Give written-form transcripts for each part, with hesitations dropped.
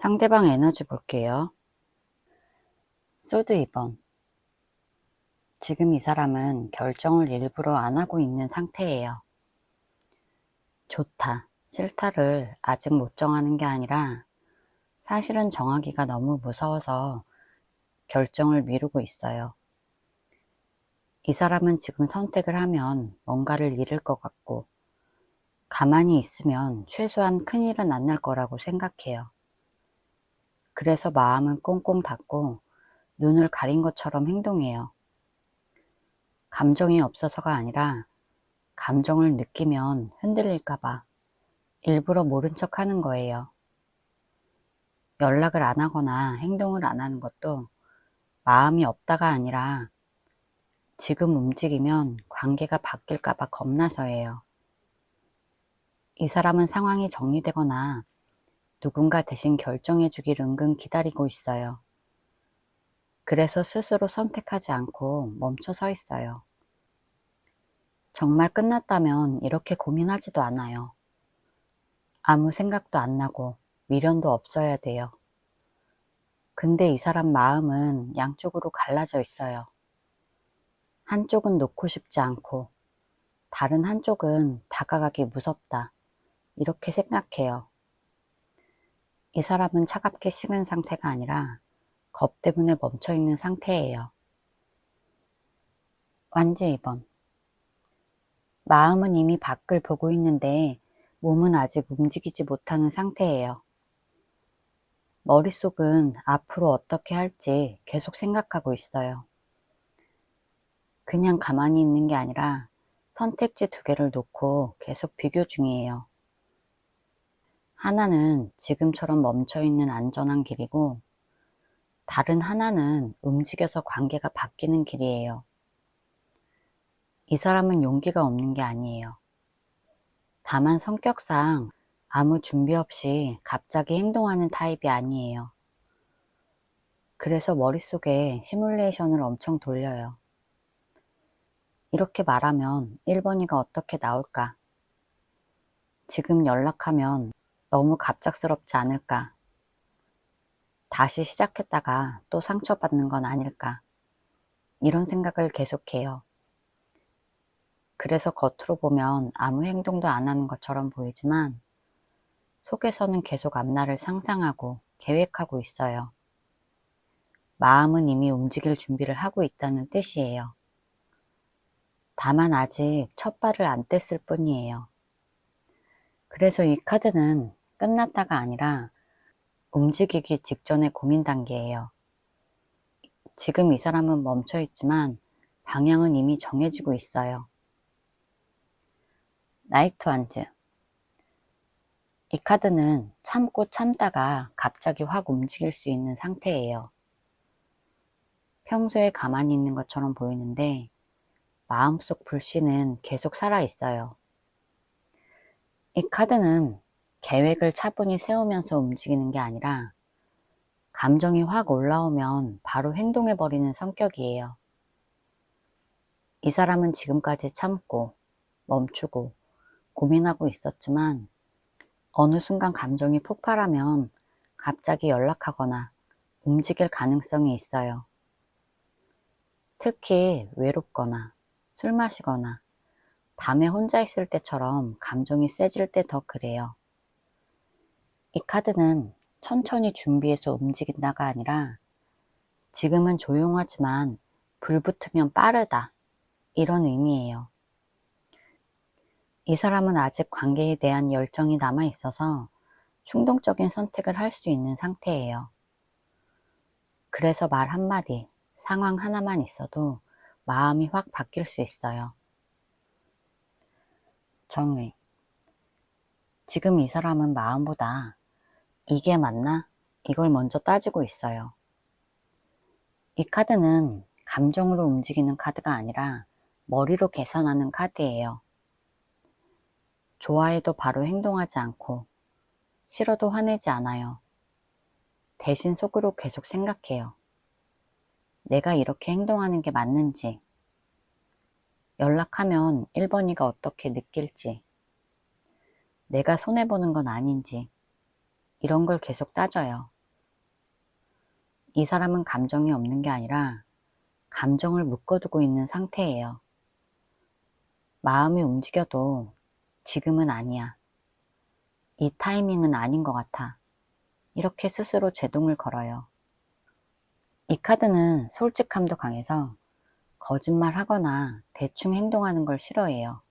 상대방 에너지 볼게요. 소드 2번. 지금 이 사람은 결정을 일부러 안 하고 있는 상태예요. 좋다, 싫다를 아직 못 정하는 게 아니라 사실은 정하기가 너무 무서워서 결정을 미루고 있어요. 이 사람은 지금 선택을 하면 뭔가를 잃을 것 같고 가만히 있으면 최소한 큰일은 안 날 거라고 생각해요. 그래서 마음은 꽁꽁 닫고 눈을 가린 것처럼 행동해요. 감정이 없어서가 아니라 감정을 느끼면 흔들릴까봐 일부러 모른 척 하는 거예요. 연락을 안 하거나 행동을 안 하는 것도 마음이 없다가 아니라 지금 움직이면 관계가 바뀔까봐 겁나서예요. 이 사람은 상황이 정리되거나 누군가 대신 결정해주길 은근 기다리고 있어요. 그래서 스스로 선택하지 않고 멈춰 서 있어요. 정말 끝났다면 이렇게 고민하지도 않아요. 아무 생각도 안 나고 미련도 없어야 돼요. 근데 이 사람 마음은 양쪽으로 갈라져 있어요. 한쪽은 놓고 싶지 않고 다른 한쪽은 다가가기 무섭다. 이렇게 생각해요. 이 사람은 차갑게 식은 상태가 아니라 겁 때문에 멈춰 있는 상태예요. 완지 2번. 마음은 이미 밖을 보고 있는데 몸은 아직 움직이지 못하는 상태예요. 머릿속은 앞으로 어떻게 할지 계속 생각하고 있어요. 그냥 가만히 있는 게 아니라 선택지 2개를 놓고 계속 비교 중이에요. 하나는 지금처럼 멈춰있는 안전한 길이고 다른 하나는 움직여서 관계가 바뀌는 길이에요. 이 사람은 용기가 없는 게 아니에요. 다만 성격상 아무 준비 없이 갑자기 행동하는 타입이 아니에요. 그래서 머릿속에 시뮬레이션을 엄청 돌려요. 이렇게 말하면 1번이가 어떻게 나올까? 지금 연락하면 너무 갑작스럽지 않을까? 다시 시작했다가 또 상처받는 건 아닐까? 이런 생각을 계속해요. 그래서 겉으로 보면 아무 행동도 안 하는 것처럼 보이지만 속에서는 계속 앞날을 상상하고 계획하고 있어요. 마음은 이미 움직일 준비를 하고 있다는 뜻이에요. 다만 아직 첫 발을 안 뗐을 뿐이에요. 그래서 이 카드는 끝났다가 아니라 움직이기 직전의 고민 단계예요. 지금 이 사람은 멈춰 있지만 방향은 이미 정해지고 있어요. 나이트 완즈. 이 카드는 참고 참다가 갑자기 확 움직일 수 있는 상태예요. 평소에 가만히 있는 것처럼 보이는데 마음속 불씨는 계속 살아있어요. 이 카드는 계획을 차분히 세우면서 움직이는 게 아니라 감정이 확 올라오면 바로 행동해버리는 성격이에요. 이 사람은 지금까지 참고 멈추고 고민하고 있었지만 어느 순간 감정이 폭발하면 갑자기 연락하거나 움직일 가능성이 있어요. 특히 외롭거나 술 마시거나 밤에 혼자 있을 때처럼 감정이 세질 때 더 그래요. 이 카드는 천천히 준비해서 움직인다가 아니라 지금은 조용하지만 불 붙으면 빠르다. 이런 의미예요. 이 사람은 아직 관계에 대한 열정이 남아 있어서 충동적인 선택을 할 수 있는 상태예요. 그래서 말 한마디, 상황 하나만 있어도 마음이 확 바뀔 수 있어요. 정의. 지금 이 사람은 마음보다 이게 맞나? 이걸 먼저 따지고 있어요. 이 카드는 감정으로 움직이는 카드가 아니라 머리로 계산하는 카드예요. 좋아해도 바로 행동하지 않고 싫어도 화내지 않아요. 대신 속으로 계속 생각해요. 내가 이렇게 행동하는 게 맞는지, 연락하면 1번이가 어떻게 느낄지, 내가 손해보는 건 아닌지 이런 걸 계속 따져요. 이 사람은 감정이 없는 게 아니라 감정을 묶어두고 있는 상태예요. 마음이 움직여도 지금은 아니야. 이 타이밍은 아닌 것 같아. 이렇게 스스로 제동을 걸어요. 이 카드는 솔직함도 강해서 거짓말하거나 대충 행동하는 걸 싫어해요.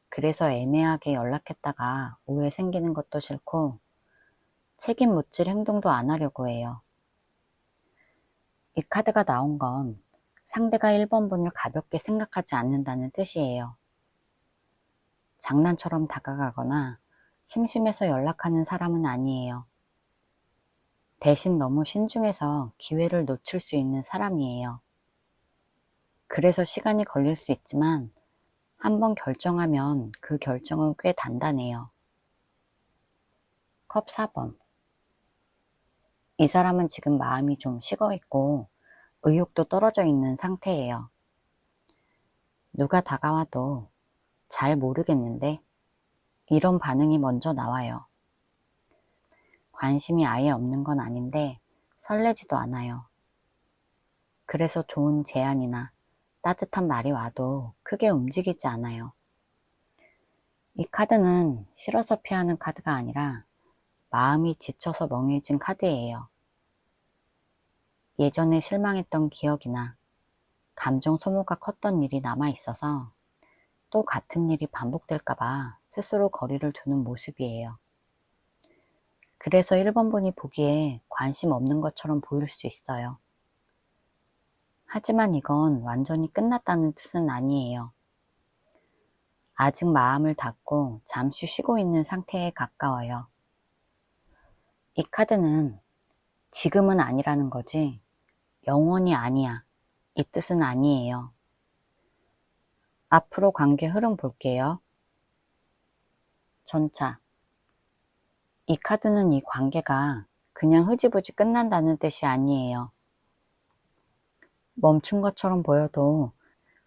그래서 애매하게 연락했다가 오해 생기는 것도 싫고 책임 묻질 행동도 안 하려고 해요. 이 카드가 나온 건 상대가 1번분을 가볍게 생각하지 않는다는 뜻이에요. 장난처럼 다가가거나 심심해서 연락하는 사람은 아니에요. 대신 너무 신중해서 기회를 놓칠 수 있는 사람이에요. 그래서 시간이 걸릴 수 있지만 한번 결정하면 그 결정은 꽤 단단해요. 컵 4번. 이 사람은 지금 마음이 좀 식어있고 의욕도 떨어져 있는 상태예요. 누가 다가와도 잘 모르겠는데 이런 반응이 먼저 나와요. 관심이 아예 없는 건 아닌데 설레지도 않아요. 그래서 좋은 제안이나 따뜻한 말이 와도 크게 움직이지 않아요. 이 카드는 싫어서 피하는 카드가 아니라 마음이 지쳐서 멍해진 카드예요. 예전에 실망했던 기억이나 감정 소모가 컸던 일이 남아있어서 또 같은 일이 반복될까봐 스스로 거리를 두는 모습이에요. 그래서 1번분이 보기에 관심 없는 것처럼 보일 수 있어요. 하지만 이건 완전히 끝났다는 뜻은 아니에요. 아직 마음을 닫고 잠시 쉬고 있는 상태에 가까워요. 이 카드는 지금은 아니라는 거지 영원히 아니야 이 뜻은 아니에요. 앞으로 관계 흐름 볼게요. 전차. 이 카드는 이 관계가 그냥 흐지부지 끝난다는 뜻이 아니에요. 멈춘 것처럼 보여도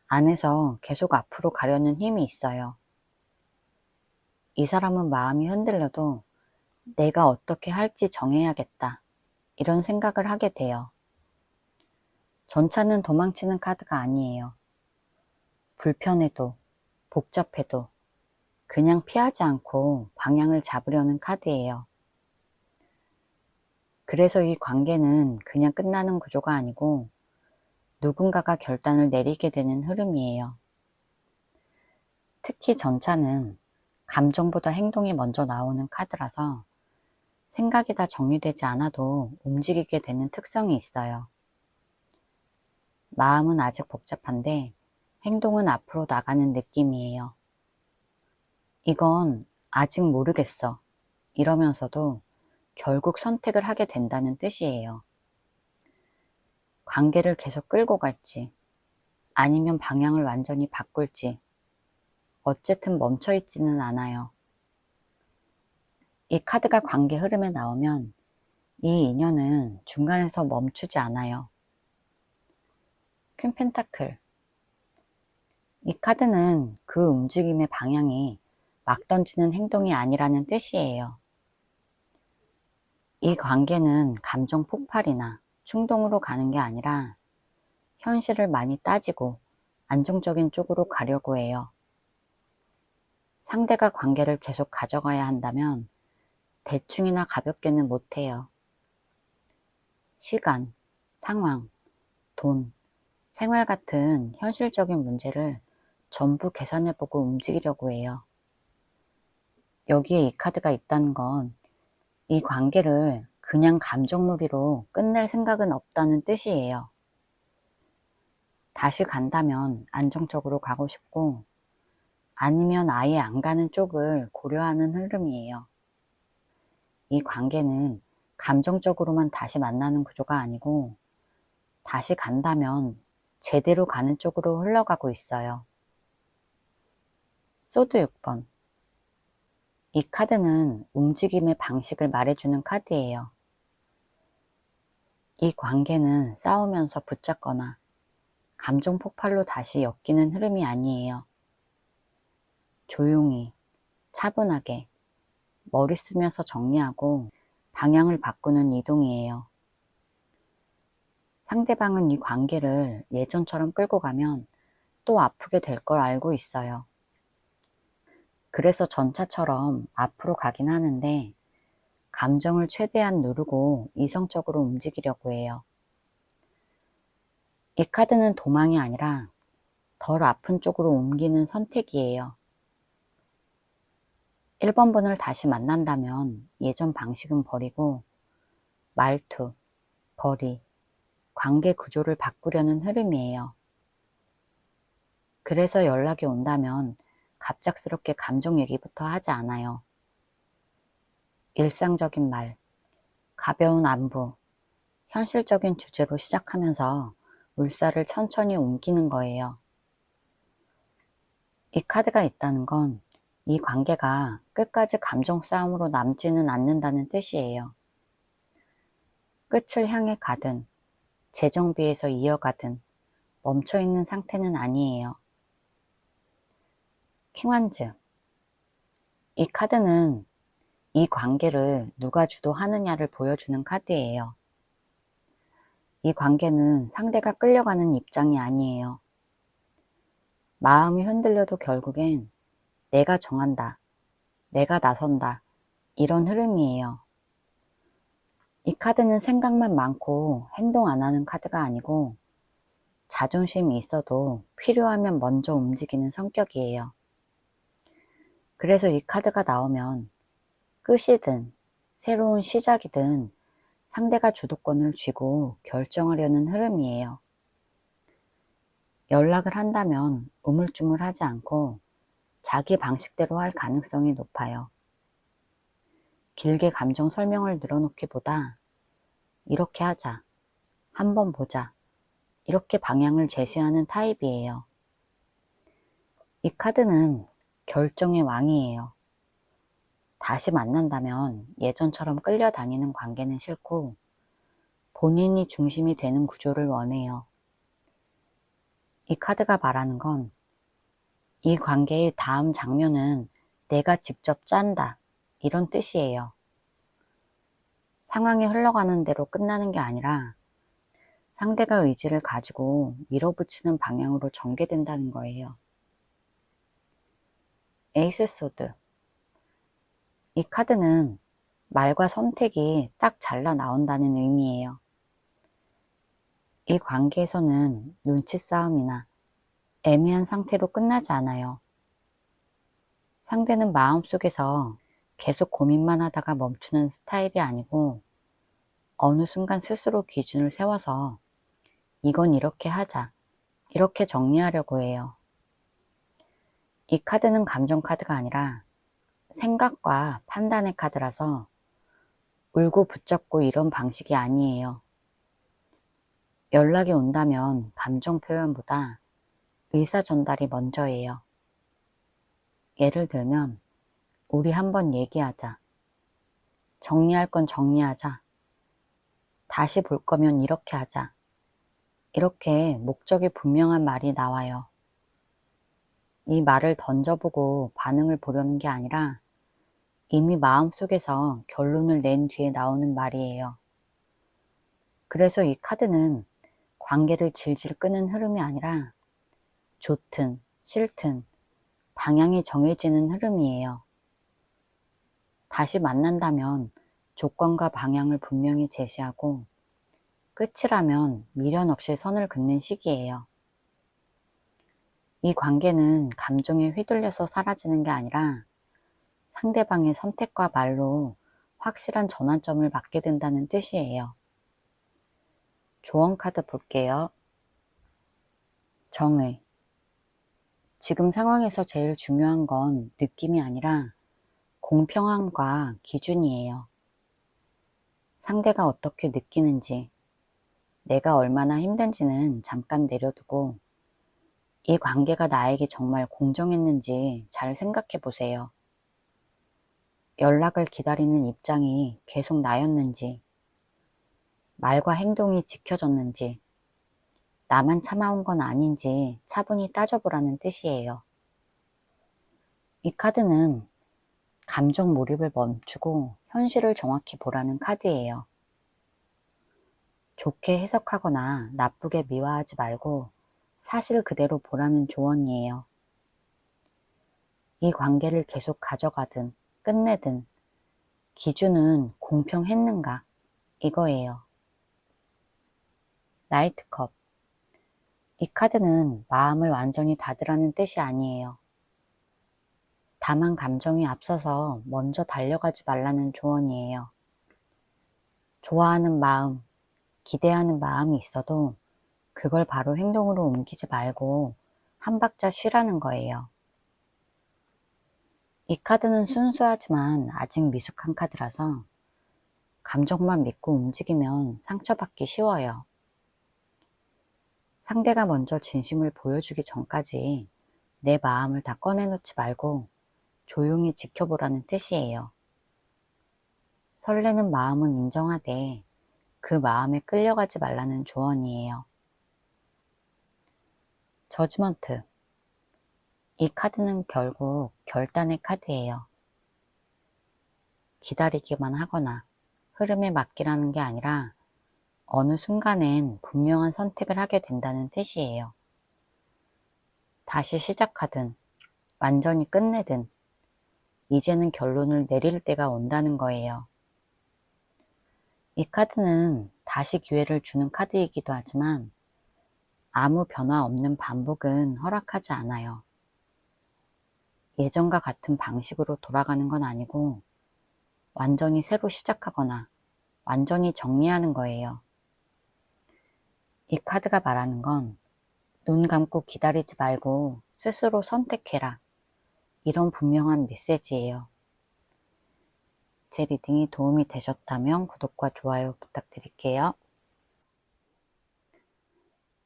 안에서 계속 앞으로 가려는 힘이 있어요. 이 사람은 마음이 흔들려도 내가 어떻게 할지 정해야겠다 이런 생각을 하게 돼요. 전차는 도망치는 카드가 아니에요. 불편해도 복잡해도 그냥 피하지 않고 방향을 잡으려는 카드예요. 그래서 이 관계는 그냥 끝나는 구조가 아니고 누군가가 결단을 내리게 되는 흐름이에요. 특히 전차는 감정보다 행동이 먼저 나오는 카드라서 생각이 다 정리되지 않아도 움직이게 되는 특성이 있어요. 마음은 아직 복잡한데 행동은 앞으로 나가는 느낌이에요. 이건 아직 모르겠어 이러면서도 결국 선택을 하게 된다는 뜻이에요. 관계를 계속 끌고 갈지 아니면 방향을 완전히 바꿀지 어쨌든 멈춰 있지는 않아요. 이 카드가 관계 흐름에 나오면 이 인연은 중간에서 멈추지 않아요. 퀸 펜타클. 이 카드는 그 움직임의 방향이 막 던지는 행동이 아니라는 뜻이에요. 이 관계는 감정 폭발이나 충동으로 가는 게 아니라 현실을 많이 따지고 안정적인 쪽으로 가려고 해요. 상대가 관계를 계속 가져가야 한다면 대충이나 가볍게는 못해요. 시간, 상황, 돈, 생활 같은 현실적인 문제를 전부 계산해보고 움직이려고 해요. 여기에 이 카드가 있다는 건 이 관계를 그냥 감정놀이로 끝낼 생각은 없다는 뜻이에요. 다시 간다면 안정적으로 가고 싶고 아니면 아예 안 가는 쪽을 고려하는 흐름이에요. 이 관계는 감정적으로만 다시 만나는 구조가 아니고 다시 간다면 제대로 가는 쪽으로 흘러가고 있어요. 소드 6번. 이 카드는 움직임의 방식을 말해주는 카드예요. 이 관계는 싸우면서 붙잡거나 감정 폭발로 다시 엮이는 흐름이 아니에요. 조용히, 차분하게, 머리 쓰면서 정리하고 방향을 바꾸는 이동이에요. 상대방은 이 관계를 예전처럼 끌고 가면 또 아프게 될 걸 알고 있어요. 그래서 전차처럼 앞으로 가긴 하는데 감정을 최대한 누르고 이성적으로 움직이려고 해요. 이 카드는 도망이 아니라 덜 아픈 쪽으로 옮기는 선택이에요. 1번 분을 다시 만난다면 예전 방식은 버리고 말투, 거리, 관계 구조를 바꾸려는 흐름이에요. 그래서 연락이 온다면 갑작스럽게 감정 얘기부터 하지 않아요. 일상적인 말, 가벼운 안부, 현실적인 주제로 시작하면서 물살을 천천히 옮기는 거예요. 이 카드가 있다는 건 이 관계가 끝까지 감정 싸움으로 남지는 않는다는 뜻이에요. 끝을 향해 가든 재정비에서 이어가든 멈춰있는 상태는 아니에요. 킹완즈. 이 카드는 이 관계를 누가 주도하느냐를 보여주는 카드예요. 이 관계는 상대가 끌려가는 입장이 아니에요. 마음이 흔들려도 결국엔 내가 정한다, 내가 나선다, 이런 흐름이에요. 이 카드는 생각만 많고 행동 안 하는 카드가 아니고 자존심이 있어도 필요하면 먼저 움직이는 성격이에요. 그래서 이 카드가 나오면 끝이든 새로운 시작이든 상대가 주도권을 쥐고 결정하려는 흐름이에요. 연락을 한다면 우물쭈물하지 않고 자기 방식대로 할 가능성이 높아요. 길게 감정 설명을 늘어놓기보다 이렇게 하자, 한번 보자, 이렇게 방향을 제시하는 타입이에요. 이 카드는 결정의 왕이에요. 다시 만난다면 예전처럼 끌려다니는 관계는 싫고 본인이 중심이 되는 구조를 원해요. 이 카드가 말하는 건 이 관계의 다음 장면은 내가 직접 짠다, 이런 뜻이에요. 상황이 흘러가는 대로 끝나는 게 아니라 상대가 의지를 가지고 밀어붙이는 방향으로 전개된다는 거예요. 에이스 소드. 이 카드는 말과 선택이 딱 잘라 나온다는 의미예요. 이 관계에서는 눈치 싸움이나 애매한 상태로 끝나지 않아요. 상대는 마음속에서 계속 고민만 하다가 멈추는 스타일이 아니고 어느 순간 스스로 기준을 세워서 이건 이렇게 하자, 이렇게 정리하려고 해요. 이 카드는 감정 카드가 아니라 생각과 판단의 카드라서 울고 붙잡고 이런 방식이 아니에요. 연락이 온다면 감정 표현보다 의사 전달이 먼저예요. 예를 들면 우리 한번 얘기하자, 정리할 건 정리하자, 다시 볼 거면 이렇게 하자, 이렇게 목적이 분명한 말이 나와요. 이 말을 던져보고 반응을 보려는 게 아니라 이미 마음속에서 결론을 낸 뒤에 나오는 말이에요. 그래서 이 카드는 관계를 질질 끄는 흐름이 아니라 좋든 싫든 방향이 정해지는 흐름이에요. 다시 만난다면 조건과 방향을 분명히 제시하고 끝이라면 미련 없이 선을 긋는 시기예요. 이 관계는 감정에 휘둘려서 사라지는 게 아니라 상대방의 선택과 말로 확실한 전환점을 맞게 된다는 뜻이에요. 조언 카드 볼게요. 정의. 지금 상황에서 제일 중요한 건 느낌이 아니라 공평함과 기준이에요. 상대가 어떻게 느끼는지, 내가 얼마나 힘든지는 잠깐 내려두고 이 관계가 나에게 정말 공정했는지 잘 생각해 보세요. 연락을 기다리는 입장이 계속 나였는지, 말과 행동이 지켜졌는지, 나만 참아온 건 아닌지 차분히 따져보라는 뜻이에요. 이 카드는 감정 몰입을 멈추고 현실을 정확히 보라는 카드예요. 좋게 해석하거나 나쁘게 미화하지 말고 사실 그대로 보라는 조언이에요. 이 관계를 계속 가져가든 끝내든 기준은 공평했는가 이거예요. 나이트컵. 이 카드는 마음을 완전히 닫으라는 뜻이 아니에요. 다만 감정이 앞서서 먼저 달려가지 말라는 조언이에요. 좋아하는 마음, 기대하는 마음이 있어도 그걸 바로 행동으로 옮기지 말고 한 박자 쉬라는 거예요. 이 카드는 순수하지만 아직 미숙한 카드라서 감정만 믿고 움직이면 상처받기 쉬워요. 상대가 먼저 진심을 보여주기 전까지 내 마음을 다 꺼내놓지 말고 조용히 지켜보라는 뜻이에요. 설레는 마음은 인정하되 그 마음에 끌려가지 말라는 조언이에요. 저지먼트. 이 카드는 결국 결단의 카드예요. 기다리기만 하거나 흐름에 맡기라는 게 아니라 어느 순간엔 분명한 선택을 하게 된다는 뜻이에요. 다시 시작하든 완전히 끝내든 이제는 결론을 내릴 때가 온다는 거예요. 이 카드는 다시 기회를 주는 카드이기도 하지만 아무 변화 없는 반복은 허락하지 않아요. 예전과 같은 방식으로 돌아가는 건 아니고 완전히 새로 시작하거나 완전히 정리하는 거예요. 이 카드가 말하는 건 눈 감고 기다리지 말고 스스로 선택해라. 이런 분명한 메시지예요. 제 리딩이 도움이 되셨다면 구독과 좋아요 부탁드릴게요.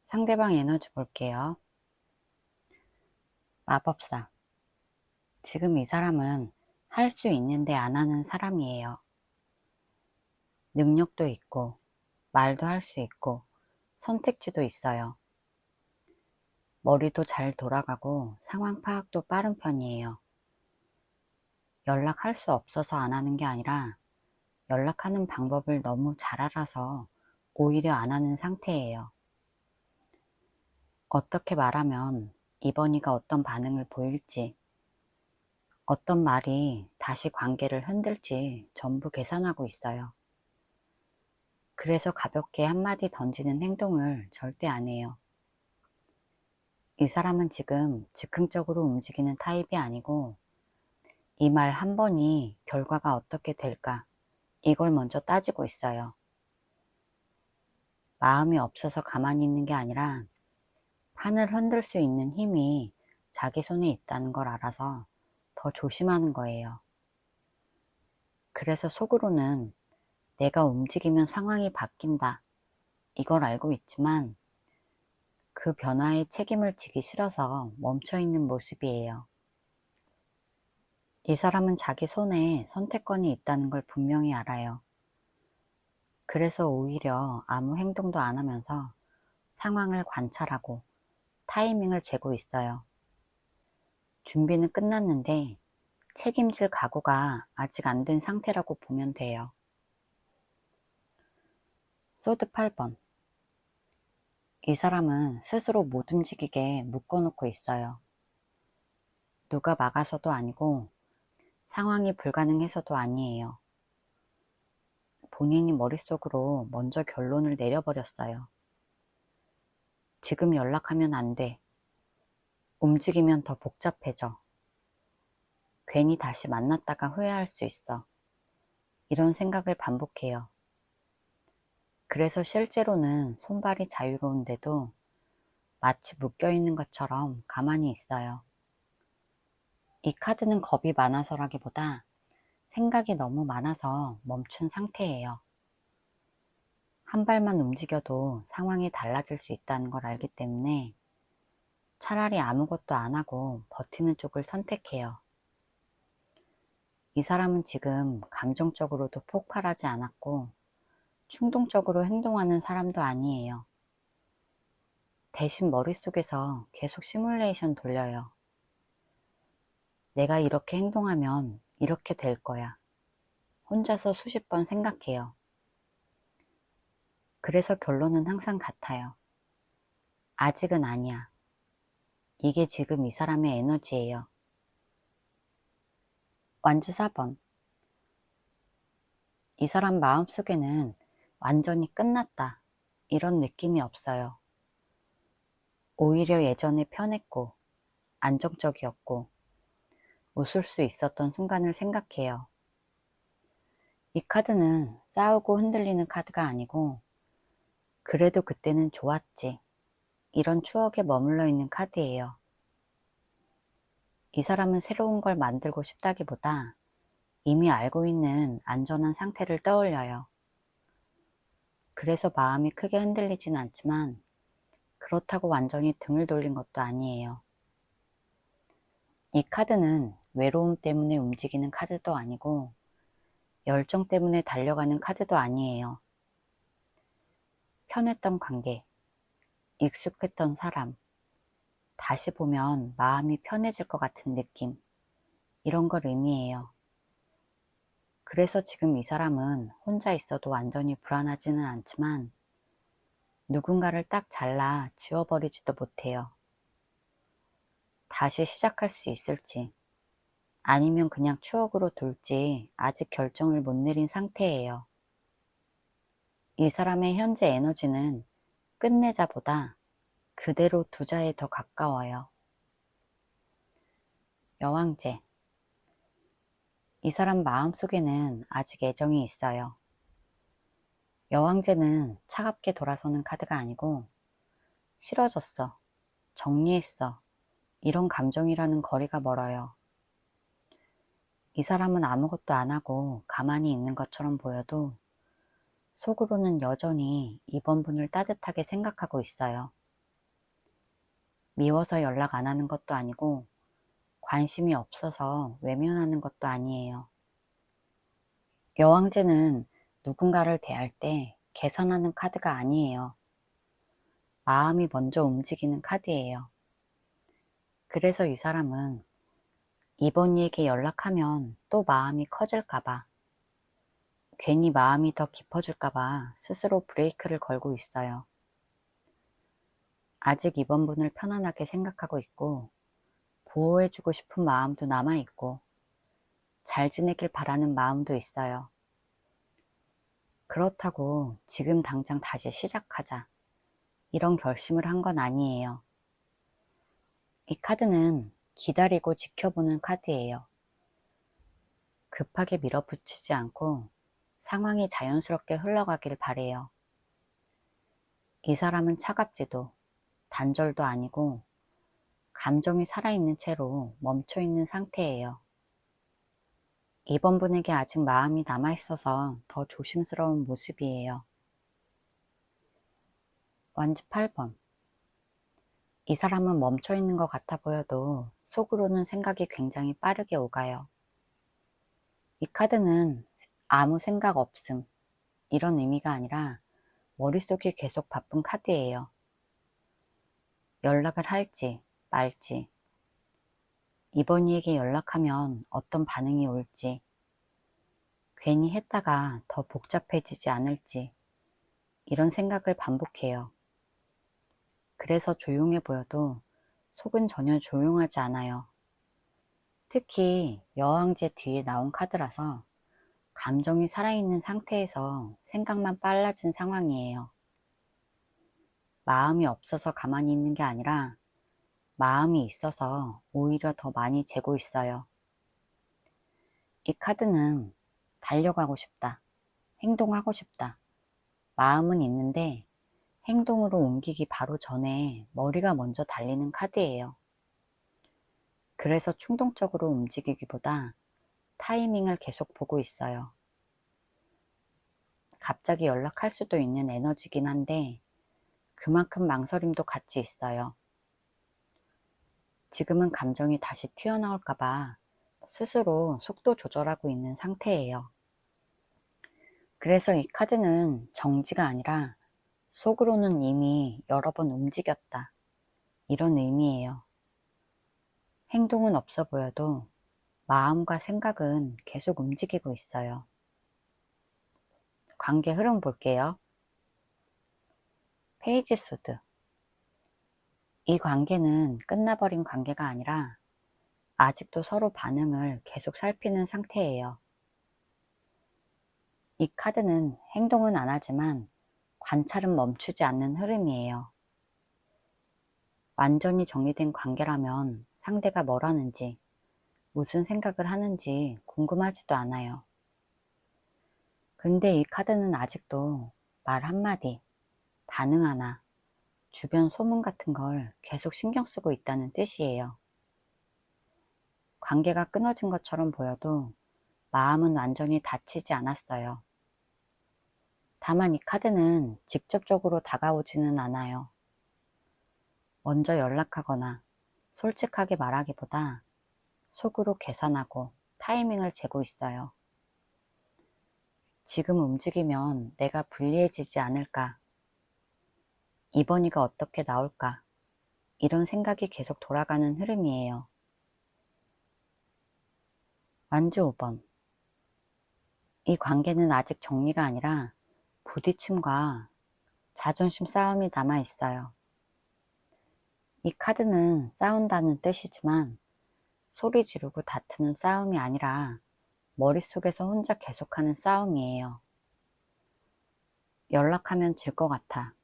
상대방 에너지 볼게요. 마법사. 지금 이 사람은 할 수 있는데 안 하는 사람이에요. 능력도 있고 말도 할 수 있고 선택지도 있어요. 머리도 잘 돌아가고 상황 파악도 빠른 편이에요. 연락할 수 없어서 안 하는 게 아니라 연락하는 방법을 너무 잘 알아서 오히려 안 하는 상태예요. 어떻게 말하면 이번이가 어떤 반응을 보일지, 어떤 말이 다시 관계를 흔들지 전부 계산하고 있어요. 그래서 가볍게 한마디 던지는 행동을 절대 안 해요. 이 사람은 지금 즉흥적으로 움직이는 타입이 아니고 이 말 한 번이 결과가 어떻게 될까 이걸 먼저 따지고 있어요. 마음이 없어서 가만히 있는 게 아니라 판을 흔들 수 있는 힘이 자기 손에 있다는 걸 알아서 더 조심하는 거예요. 그래서 속으로는 내가 움직이면 상황이 바뀐다 이걸 알고 있지만 그 변화에 책임을 지기 싫어서 멈춰있는 모습이에요. 이 사람은 자기 손에 선택권이 있다는 걸 분명히 알아요. 그래서 오히려 아무 행동도 안 하면서 상황을 관찰하고 타이밍을 재고 있어요. 준비는 끝났는데 책임질 각오가 아직 안 된 상태라고 보면 돼요. 소드 8번. 이 사람은 스스로 못 움직이게 묶어놓고 있어요. 누가 막아서도 아니고 상황이 불가능해서도 아니에요. 본인이 머릿속으로 먼저 결론을 내려버렸어요. 지금 연락하면 안 돼. 움직이면 더 복잡해져. 괜히 다시 만났다가 후회할 수 있어. 이런 생각을 반복해요. 그래서 실제로는 손발이 자유로운데도 마치 묶여있는 것처럼 가만히 있어요. 이 카드는 겁이 많아서라기보다 생각이 너무 많아서 멈춘 상태예요. 한 발만 움직여도 상황이 달라질 수 있다는 걸 알기 때문에 차라리 아무것도 안 하고 버티는 쪽을 선택해요. 이 사람은 지금 감정적으로도 폭발하지 않았고 충동적으로 행동하는 사람도 아니에요. 대신 머릿속에서 계속 시뮬레이션 돌려요. 내가 이렇게 행동하면 이렇게 될 거야. 혼자서 수십 번 생각해요. 그래서 결론은 항상 같아요. 아직은 아니야. 이게 지금 이 사람의 에너지예요. 완즈 4번. 이 사람 마음속에는 완전히 끝났다, 이런 느낌이 없어요. 오히려 예전에 편했고 안정적이었고 웃을 수 있었던 순간을 생각해요. 이 카드는 싸우고 흔들리는 카드가 아니고 그래도 그때는 좋았지, 이런 추억에 머물러 있는 카드예요. 이 사람은 새로운 걸 만들고 싶다기보다 이미 알고 있는 안전한 상태를 떠올려요. 그래서 마음이 크게 흔들리진 않지만 그렇다고 완전히 등을 돌린 것도 아니에요. 이 카드는 외로움 때문에 움직이는 카드도 아니고 열정 때문에 달려가는 카드도 아니에요. 편했던 관계, 익숙했던 사람, 다시 보면 마음이 편해질 것 같은 느낌, 이런 걸 의미해요. 그래서 지금 이 사람은 혼자 있어도 완전히 불안하지는 않지만 누군가를 딱 잘라 지워버리지도 못해요. 다시 시작할 수 있을지 아니면 그냥 추억으로 둘지 아직 결정을 못 내린 상태예요. 이 사람의 현재 에너지는 끝내자보다 그대로 두자에 더 가까워요. 여왕제. 이 사람 마음속에는 아직 애정이 있어요. 여왕제는 차갑게 돌아서는 카드가 아니고 싫어졌어, 정리했어, 이런 감정이라는 거리가 멀어요. 이 사람은 아무것도 안 하고 가만히 있는 것처럼 보여도 속으로는 여전히 이번 분을 따뜻하게 생각하고 있어요. 미워서 연락 안 하는 것도 아니고 관심이 없어서 외면하는 것도 아니에요. 여왕제는 누군가를 대할 때 계산하는 카드가 아니에요. 마음이 먼저 움직이는 카드예요. 그래서 이 사람은 이번 이에게 연락하면 또 마음이 커질까봐, 괜히 마음이 더 깊어질까봐 스스로 브레이크를 걸고 있어요. 아직 이번 분을 편안하게 생각하고 있고 보호해주고 싶은 마음도 남아있고 잘 지내길 바라는 마음도 있어요. 그렇다고 지금 당장 다시 시작하자, 이런 결심을 한 건 아니에요. 이 카드는 기다리고 지켜보는 카드예요. 급하게 밀어붙이지 않고 상황이 자연스럽게 흘러가길 바래요. 이 사람은 차갑지도 단절도 아니고 감정이 살아있는 채로 멈춰있는 상태예요. 이번 분에게 아직 마음이 남아있어서 더 조심스러운 모습이에요. 완즈 8번. 이 사람은 멈춰있는 것 같아 보여도 속으로는 생각이 굉장히 빠르게 오가요. 이 카드는 아무 생각 없음, 이런 의미가 아니라 머릿속이 계속 바쁜 카드예요. 연락을 할지 말지, 이번 이에게 연락하면 어떤 반응이 올지, 괜히 했다가 더 복잡해지지 않을지, 이런 생각을 반복해요. 그래서 조용해 보여도 속은 전혀 조용하지 않아요. 특히 여왕제 뒤에 나온 카드라서 감정이 살아있는 상태에서 생각만 빨라진 상황이에요. 마음이 없어서 가만히 있는 게 아니라 마음이 있어서 오히려 더 많이 재고 있어요. 이 카드는 달려가고 싶다, 행동하고 싶다, 마음은 있는데 행동으로 옮기기 바로 전에 머리가 먼저 달리는 카드예요. 그래서 충동적으로 움직이기보다 타이밍을 계속 보고 있어요. 갑자기 연락할 수도 있는 에너지긴 한데 그만큼 망설임도 같이 있어요. 지금은 감정이 다시 튀어나올까봐 스스로 속도 조절하고 있는 상태예요. 그래서 이 카드는 정지가 아니라 속으로는 이미 여러 번 움직였다, 이런 의미예요. 행동은 없어 보여도 마음과 생각은 계속 움직이고 있어요. 관계 흐름 볼게요. 페이지 소드. 이 관계는 끝나버린 관계가 아니라 아직도 서로 반응을 계속 살피는 상태예요. 이 카드는 행동은 안 하지만 관찰은 멈추지 않는 흐름이에요. 완전히 정리된 관계라면 상대가 뭘 하는지, 무슨 생각을 하는지 궁금하지도 않아요. 근데 이 카드는 아직도 말 한마디, 반응 하나, 주변 소문 같은 걸 계속 신경 쓰고 있다는 뜻이에요. 관계가 끊어진 것처럼 보여도 마음은 완전히 닫히지 않았어요. 다만 이 카드는 직접적으로 다가오지는 않아요. 먼저 연락하거나 솔직하게 말하기보다 속으로 계산하고 타이밍을 재고 있어요. 지금 움직이면 내가 불리해지지 않을까? 이번이가 어떻게 나올까? 이런 생각이 계속 돌아가는 흐름이에요. 완주 5번. 이 관계는 아직 정리가 아니라 부딪힘과 자존심 싸움이 남아 있어요. 이 카드는 싸운다는 뜻이지만 소리 지르고 다투는 싸움이 아니라 머릿속에서 혼자 계속하는 싸움이에요. 연락하면 질 것 같아.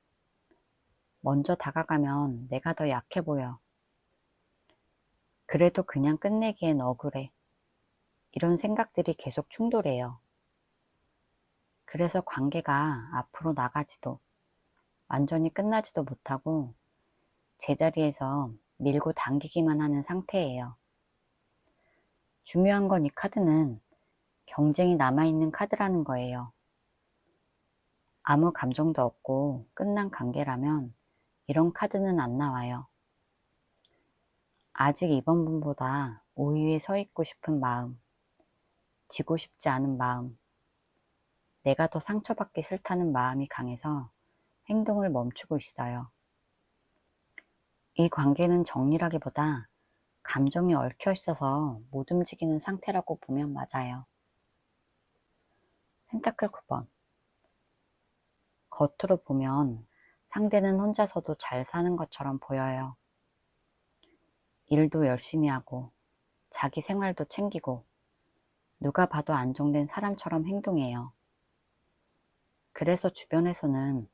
먼저 다가가면 내가 더 약해 보여. 그래도 그냥 끝내기엔 억울해. 이런 생각들이 계속 충돌해요. 그래서 관계가 앞으로 나가지도 완전히 끝나지도 못하고 제자리에서 밀고 당기기만 하는 상태예요. 중요한 건 이 카드는 경쟁이 남아있는 카드라는 거예요. 아무 감정도 없고 끝난 관계라면 이런 카드는 안 나와요. 아직 이번 분보다 우위에 서 있고 싶은 마음, 지고 싶지 않은 마음, 내가 더 상처받기 싫다는 마음이 강해서 행동을 멈추고 있어요. 이 관계는 정리라기보다 감정이 얽혀 있어서 못 움직이는 상태라고 보면 맞아요. 펜타클 9번. 겉으로 보면 상대는 혼자서도 잘 사는 것처럼 보여요. 일도 열심히 하고 자기 생활도 챙기고 누가 봐도 안정된 사람처럼 행동해요. 그래서 주변에서는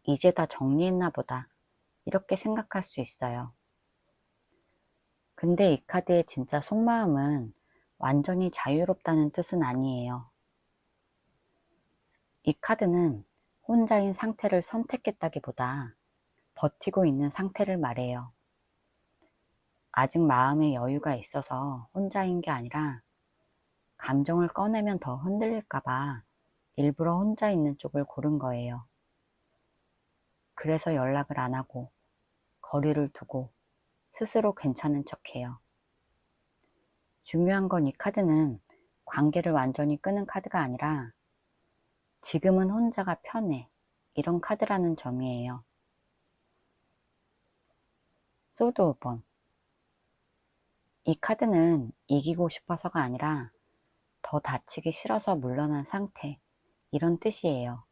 이제 다 정리했나 보다 이렇게 생각할 수 있어요. 근데 이 카드의 진짜 속마음은 완전히 자유롭다는 뜻은 아니에요. 이 카드는 혼자인 상태를 선택했다기보다 버티고 있는 상태를 말해요. 아직 마음에 여유가 있어서 혼자인 게 아니라 감정을 꺼내면 더 흔들릴까봐 일부러 혼자 있는 쪽을 고른 거예요. 그래서 연락을 안 하고 거리를 두고 스스로 괜찮은 척해요. 중요한 건 이 카드는 관계를 완전히 끄는 카드가 아니라 지금은 혼자가 편해 이런 카드라는 점이에요. 소드 5번. 이 카드는 이기고 싶어서가 아니라 더 다치기 싫어서 물러난 상태 이런 뜻이에요.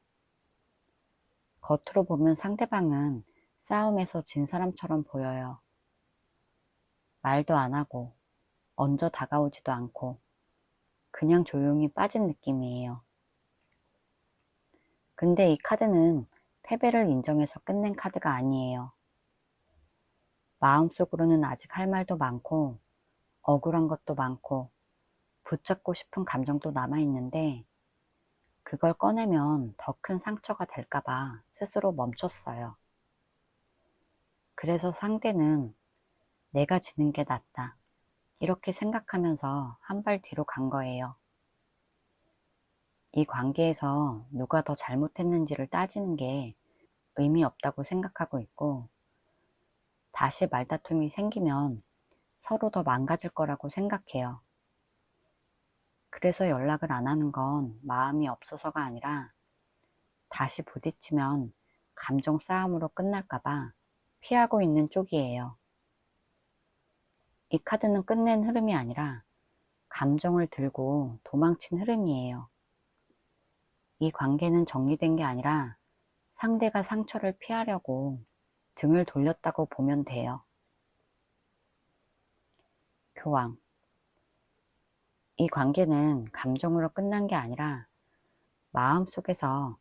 겉으로 보면 상대방은 싸움에서 진 사람처럼 보여요. 말도 안 하고 먼저 다가오지도 않고 그냥 조용히 빠진 느낌이에요. 근데 이 카드는 패배를 인정해서 끝낸 카드가 아니에요. 마음속으로는 아직 할 말도 많고 억울한 것도 많고 붙잡고 싶은 감정도 남아있는데 그걸 꺼내면 더 큰 상처가 될까봐 스스로 멈췄어요. 그래서 상대는 내가 지는 게 낫다 이렇게 생각하면서 한 발 뒤로 간 거예요. 이 관계에서 누가 더 잘못했는지를 따지는 게 의미 없다고 생각하고 있고 다시 말다툼이 생기면 서로 더 망가질 거라고 생각해요. 그래서 연락을 안 하는 건 마음이 없어서가 아니라 다시 부딪히면 감정 싸움으로 끝날까봐 피하고 있는 쪽이에요. 이 카드는 끝낸 흐름이 아니라 감정을 들고 도망친 흐름이에요. 이 관계는 정리된 게 아니라 상대가 상처를 피하려고 등을 돌렸다고 보면 돼요. 교황. 이 관계는 감정으로 끝난 게 아니라 마음속에서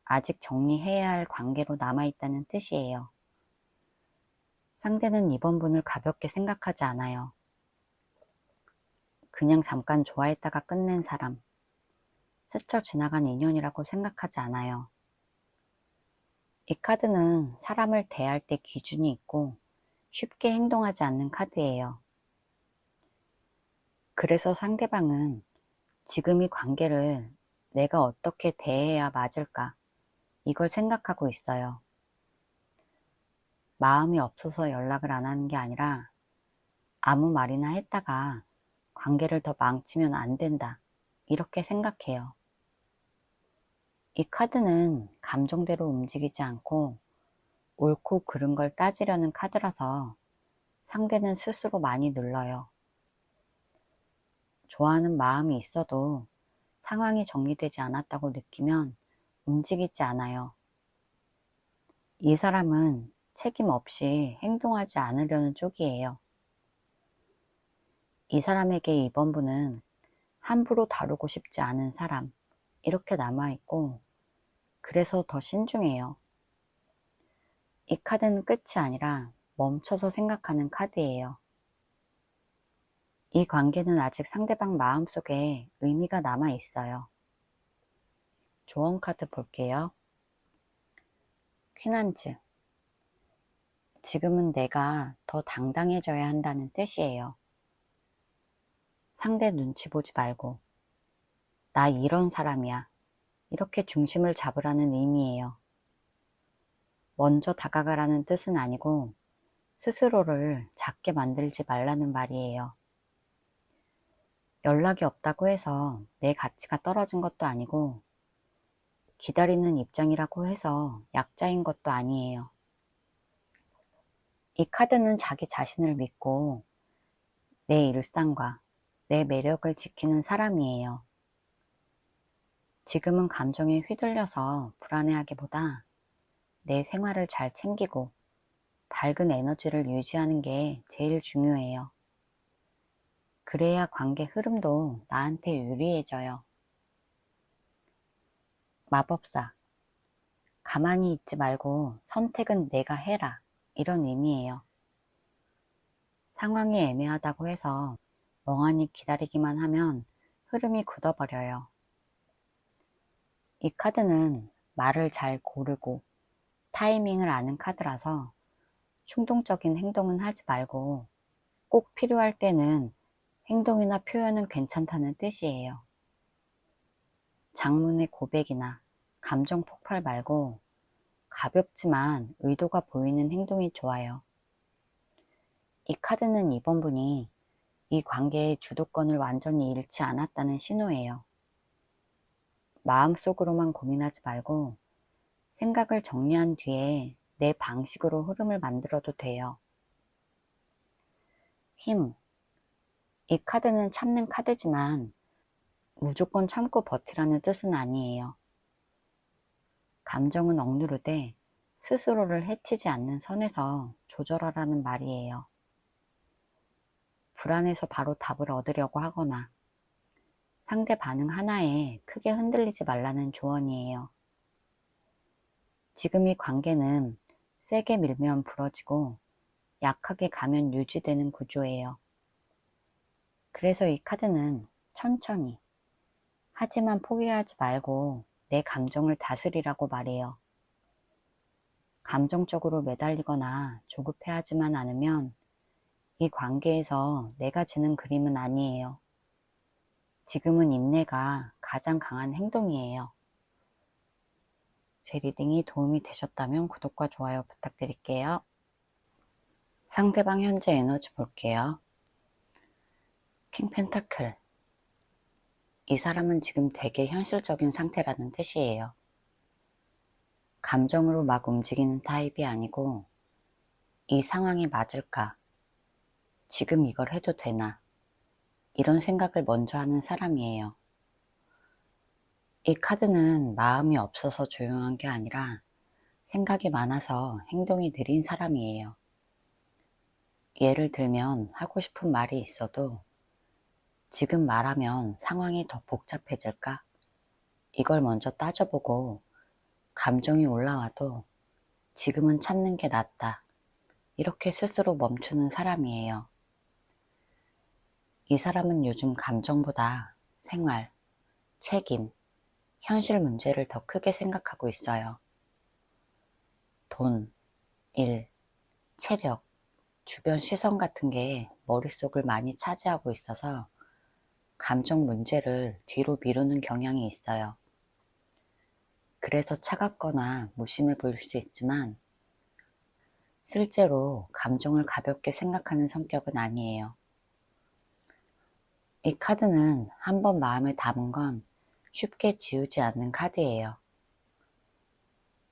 아직 정리해야 할 관계로 남아있다는 뜻이에요. 상대는 이번 분을 가볍게 생각하지 않아요. 그냥 잠깐 좋아했다가 끝낸 사람, 스쳐 지나간 인연이라고 생각하지 않아요. 이 카드는 사람을 대할 때 기준이 있고 쉽게 행동하지 않는 카드예요. 그래서 상대방은 지금 이 관계를 내가 어떻게 대해야 맞을까, 이걸 생각하고 있어요. 마음이 없어서 연락을 안 하는 게 아니라 아무 말이나 했다가 관계를 더 망치면 안 된다, 이렇게 생각해요. 이 카드는 감정대로 움직이지 않고 옳고 그른 걸 따지려는 카드라서 상대는 스스로 많이 눌러요. 좋아하는 마음이 있어도 상황이 정리되지 않았다고 느끼면 움직이지 않아요. 이 사람은 책임 없이 행동하지 않으려는 쪽이에요. 이 사람에게 이번 분은 함부로 다루고 싶지 않은 사람, 이렇게 남아있고, 그래서 더 신중해요. 이 카드는 끝이 아니라 멈춰서 생각하는 카드예요. 이 관계는 아직 상대방 마음속에 의미가 남아있어요. 조언 카드 볼게요. 퀸한즈. 지금은 내가 더 당당해져야 한다는 뜻이에요. 상대 눈치 보지 말고, 나 이런 사람이야, 이렇게 중심을 잡으라는 의미예요. 먼저 다가가라는 뜻은 아니고 스스로를 작게 만들지 말라는 말이에요. 연락이 없다고 해서 내 가치가 떨어진 것도 아니고 기다리는 입장이라고 해서 약자인 것도 아니에요. 이 카드는 자기 자신을 믿고 내 일상과 내 매력을 지키는 사람이에요. 지금은 감정에 휘둘려서 불안해하기보다 내 생활을 잘 챙기고 밝은 에너지를 유지하는 게 제일 중요해요. 그래야 관계 흐름도 나한테 유리해져요. 마법사. 가만히 있지 말고 선택은 내가 해라, 이런 의미예요. 상황이 애매하다고 해서 멍하니 기다리기만 하면 흐름이 굳어버려요. 이 카드는 말을 잘 고르고 타이밍을 아는 카드라서 충동적인 행동은 하지 말고 꼭 필요할 때는 행동이나 표현은 괜찮다는 뜻이에요. 장문의 고백이나 감정 폭발 말고 가볍지만 의도가 보이는 행동이 좋아요. 이 카드는 이번 분이 이 관계의 주도권을 완전히 잃지 않았다는 신호예요. 마음속으로만 고민하지 말고 생각을 정리한 뒤에 내 방식으로 흐름을 만들어도 돼요. 힘. 이 카드는 참는 카드지만 무조건 참고 버티라는 뜻은 아니에요. 감정은 억누르되 스스로를 해치지 않는 선에서 조절하라는 말이에요. 불안해서 바로 답을 얻으려고 하거나 상대 반응 하나에 크게 흔들리지 말라는 조언이에요. 지금 이 관계는 세게 밀면 부러지고 약하게 가면 유지되는 구조예요. 그래서 이 카드는 천천히, 하지만 포기하지 말고 내 감정을 다스리라고 말해요. 감정적으로 매달리거나 조급해하지만 않으면 이 관계에서 내가 지는 그림은 아니에요. 지금은 인내가 가장 강한 행동이에요. 제 리딩이 도움이 되셨다면 구독과 좋아요 부탁드릴게요. 상대방 현재 에너지 볼게요. 킹 펜타클. 이 사람은 지금 되게 현실적인 상태라는 뜻이에요. 감정으로 막 움직이는 타입이 아니고 이 상황이 맞을까? 지금 이걸 해도 되나? 이런 생각을 먼저 하는 사람이에요. 이 카드는 마음이 없어서 조용한 게 아니라 생각이 많아서 행동이 느린 사람이에요. 예를 들면 하고 싶은 말이 있어도 지금 말하면 상황이 더 복잡해질까? 이걸 먼저 따져보고 감정이 올라와도 지금은 참는 게 낫다. 이렇게 스스로 멈추는 사람이에요. 이 사람은 요즘 감정보다 생활, 책임, 현실 문제를 더 크게 생각하고 있어요. 돈, 일, 체력, 주변 시선 같은 게 머릿속을 많이 차지하고 있어서 감정 문제를 뒤로 미루는 경향이 있어요. 그래서 차갑거나 무심해 보일 수 있지만 실제로 감정을 가볍게 생각하는 성격은 아니에요. 이 카드는 한번 마음에 담은 건 쉽게 지우지 않는 카드예요.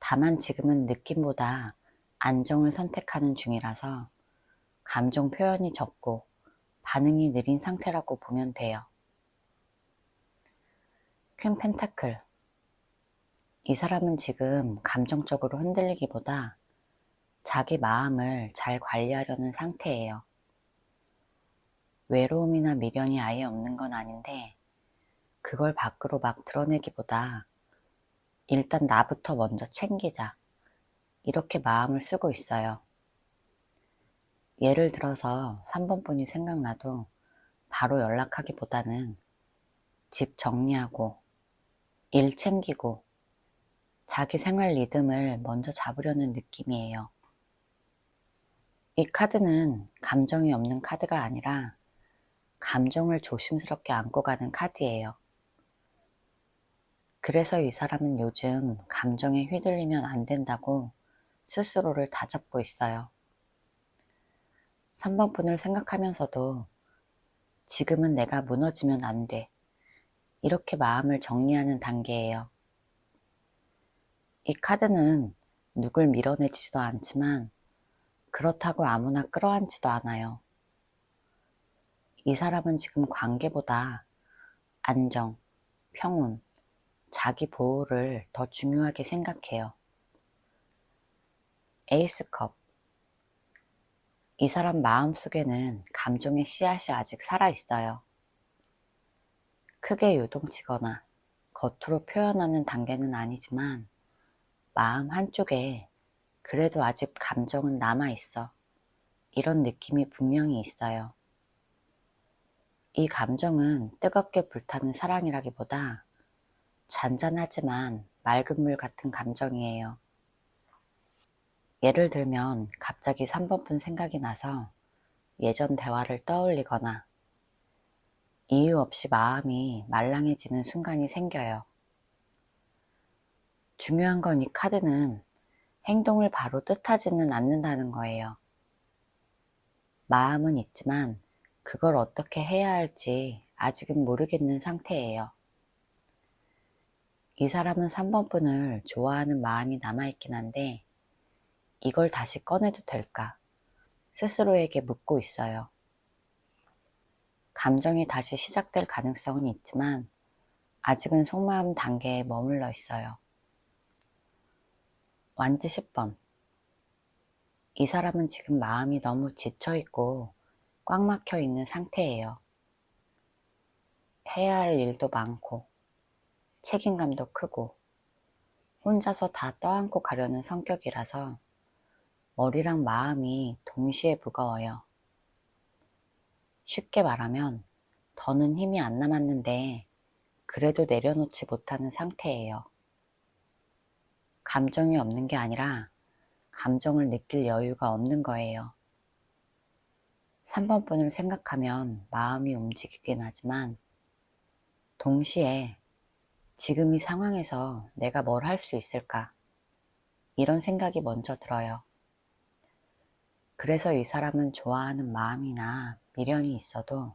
다만 지금은 느낌보다 안정을 선택하는 중이라서 감정 표현이 적고 반응이 느린 상태라고 보면 돼요. 퀸 펜타클. 이 사람은 지금 감정적으로 흔들리기보다 자기 마음을 잘 관리하려는 상태예요. 외로움이나 미련이 아예 없는 건 아닌데 그걸 밖으로 막 드러내기보다 일단 나부터 먼저 챙기자. 이렇게 마음을 쓰고 있어요. 예를 들어서 3번 분이 생각나도 바로 연락하기보다는 집 정리하고 일 챙기고 자기 생활 리듬을 먼저 잡으려는 느낌이에요. 이 카드는 감정이 없는 카드가 아니라 감정을 조심스럽게 안고 가는 카드예요. 그래서 이 사람은 요즘 감정에 휘둘리면 안 된다고 스스로를 다잡고 있어요. 3번 분을 생각하면서도 지금은 내가 무너지면 안 돼. 이렇게 마음을 정리하는 단계예요. 이 카드는 누굴 밀어내지도 않지만 그렇다고 아무나 끌어안지도 않아요. 이 사람은 지금 관계보다 안정, 평온, 자기 보호를 더 중요하게 생각해요. 에이스컵. 이 사람 마음속에는 감정의 씨앗이 아직 살아있어요. 크게 요동치거나 겉으로 표현하는 단계는 아니지만 마음 한쪽에 그래도 아직 감정은 남아있어. 이런 느낌이 분명히 있어요. 이 감정은 뜨겁게 불타는 사랑이라기보다 잔잔하지만 맑은 물 같은 감정이에요. 예를 들면 갑자기 3번 분 생각이 나서 예전 대화를 떠올리거나 이유 없이 마음이 말랑해지는 순간이 생겨요. 중요한 건 이 카드는 행동을 바로 뜻하지는 않는다는 거예요. 마음은 있지만 그걸 어떻게 해야 할지 아직은 모르겠는 상태예요. 이 사람은 3번 분을 좋아하는 마음이 남아있긴 한데 이걸 다시 꺼내도 될까 스스로에게 묻고 있어요. 감정이 다시 시작될 가능성은 있지만 아직은 속마음 단계에 머물러 있어요. 완지 10번. 이 사람은 지금 마음이 너무 지쳐있고 꽉 막혀 있는 상태예요. 해야 할 일도 많고 책임감도 크고 혼자서 다 떠안고 가려는 성격이라서 머리랑 마음이 동시에 무거워요. 쉽게 말하면 더는 힘이 안 남았는데 그래도 내려놓지 못하는 상태예요. 감정이 없는 게 아니라 감정을 느낄 여유가 없는 거예요. 3번 분을 생각하면 마음이 움직이긴 하지만 동시에 지금 이 상황에서 내가 뭘 할 수 있을까? 이런 생각이 먼저 들어요. 그래서 이 사람은 좋아하는 마음이나 미련이 있어도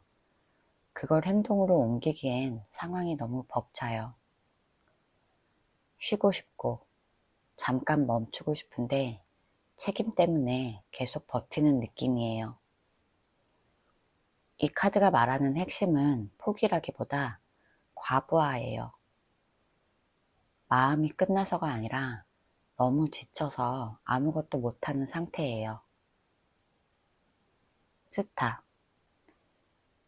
그걸 행동으로 옮기기엔 상황이 너무 벅차요. 쉬고 싶고 잠깐 멈추고 싶은데 책임 때문에 계속 버티는 느낌이에요. 이 카드가 말하는 핵심은 포기라기보다 과부하예요. 마음이 끝나서가 아니라 너무 지쳐서 아무것도 못하는 상태예요. 스타.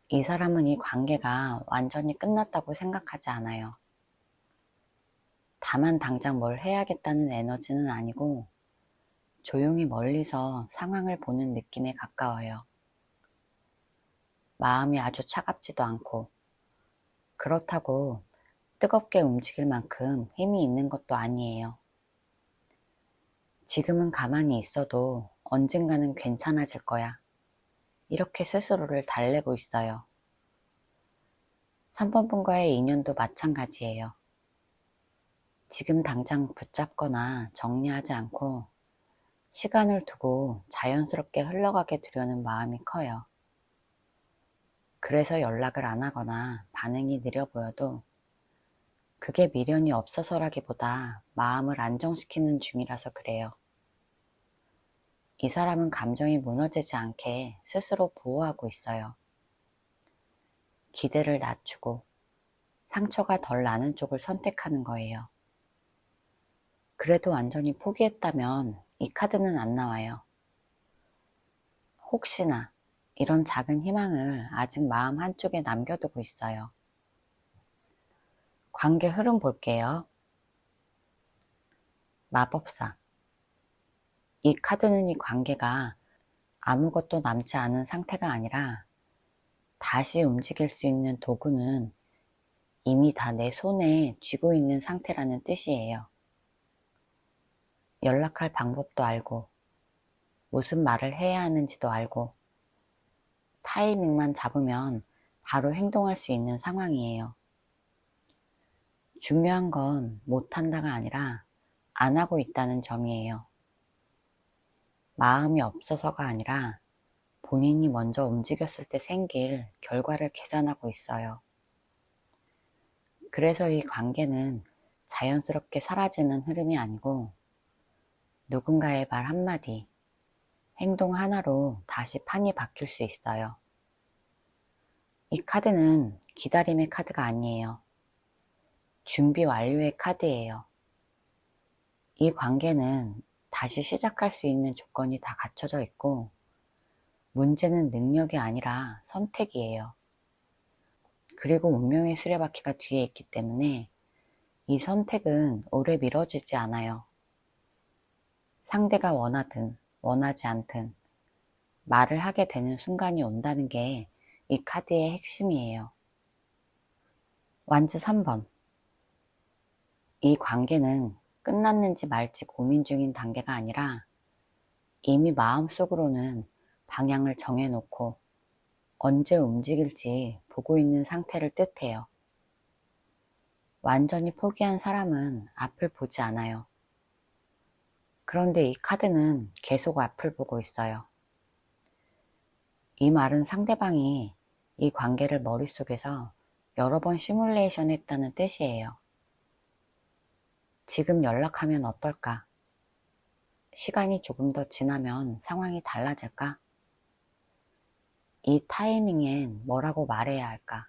이 사람은 이 관계가 완전히 끝났다고 생각하지 않아요. 다만 당장 뭘 해야겠다는 에너지는 아니고 조용히 멀리서 상황을 보는 느낌에 가까워요. 마음이 아주 차갑지도 않고 그렇다고 뜨겁게 움직일 만큼 힘이 있는 것도 아니에요. 지금은 가만히 있어도 언젠가는 괜찮아질 거야. 이렇게 스스로를 달래고 있어요. 3번 분과의 인연도 마찬가지예요. 지금 당장 붙잡거나 정리하지 않고 시간을 두고 자연스럽게 흘러가게 두려는 마음이 커요. 그래서 연락을 안 하거나 반응이 느려 보여도 그게 미련이 없어서라기보다 마음을 안정시키는 중이라서 그래요. 이 사람은 감정이 무너지지 않게 스스로 보호하고 있어요. 기대를 낮추고 상처가 덜 나는 쪽을 선택하는 거예요. 그래도 완전히 포기했다면 이 카드는 안 나와요. 혹시나 이런 작은 희망을 아직 마음 한쪽에 남겨두고 있어요. 관계 흐름 볼게요. 마법사. 이 카드는 이 관계가 아무것도 남지 않은 상태가 아니라 다시 움직일 수 있는 도구는 이미 다 내 손에 쥐고 있는 상태라는 뜻이에요. 연락할 방법도 알고 무슨 말을 해야 하는지도 알고 타이밍만 잡으면 바로 행동할 수 있는 상황이에요. 중요한 건 못한다가 아니라 안 하고 있다는 점이에요. 마음이 없어서가 아니라 본인이 먼저 움직였을 때 생길 결과를 계산하고 있어요. 그래서 이 관계는 자연스럽게 사라지는 흐름이 아니고 누군가의 말 한마디, 행동 하나로 다시 판이 바뀔 수 있어요. 이 카드는 기다림의 카드가 아니에요. 준비 완료의 카드예요. 이 관계는 다시 시작할 수 있는 조건이 다 갖춰져 있고 문제는 능력이 아니라 선택이에요. 그리고 운명의 수레바퀴가 뒤에 있기 때문에 이 선택은 오래 미뤄지지 않아요. 상대가 원하든 원하지 않든 말을 하게 되는 순간이 온다는 게 이 카드의 핵심이에요. 완즈 3번. 이 관계는 끝났는지 말지 고민 중인 단계가 아니라 이미 마음속으로는 방향을 정해놓고 언제 움직일지 보고 있는 상태를 뜻해요. 완전히 포기한 사람은 앞을 보지 않아요. 그런데 이 카드는 계속 앞을 보고 있어요. 이 말은 상대방이 이 관계를 머릿속에서 여러 번 시뮬레이션 했다는 뜻이에요. 지금 연락하면 어떨까? 시간이 조금 더 지나면 상황이 달라질까? 이 타이밍엔 뭐라고 말해야 할까?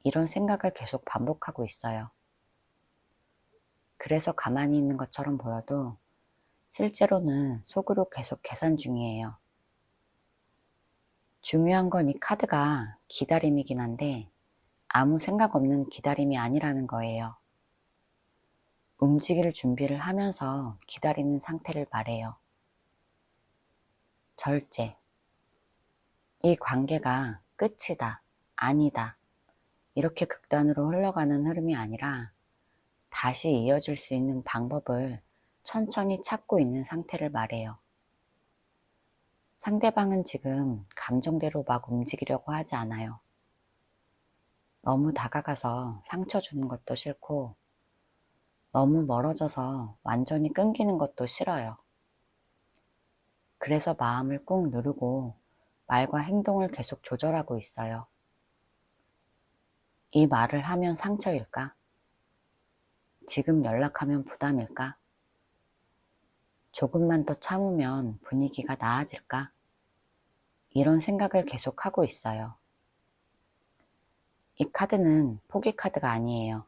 이런 생각을 계속 반복하고 있어요. 그래서 가만히 있는 것처럼 보여도 실제로는 속으로 계속 계산 중이에요. 중요한 건 이 카드가 기다림이긴 한데 아무 생각 없는 기다림이 아니라는 거예요. 움직일 준비를 하면서 기다리는 상태를 말해요. 절제. 이 관계가 끝이다, 아니다, 이렇게 극단으로 흘러가는 흐름이 아니라 다시 이어질 수 있는 방법을 천천히 찾고 있는 상태를 말해요. 상대방은 지금 감정대로 막 움직이려고 하지 않아요. 너무 다가가서 상처 주는 것도 싫고 너무 멀어져서 완전히 끊기는 것도 싫어요. 그래서 마음을 꾹 누르고 말과 행동을 계속 조절하고 있어요. 이 말을 하면 상처일까? 지금 연락하면 부담일까? 조금만 더 참으면 분위기가 나아질까? 이런 생각을 계속하고 있어요. 이 카드는 포기 카드가 아니에요.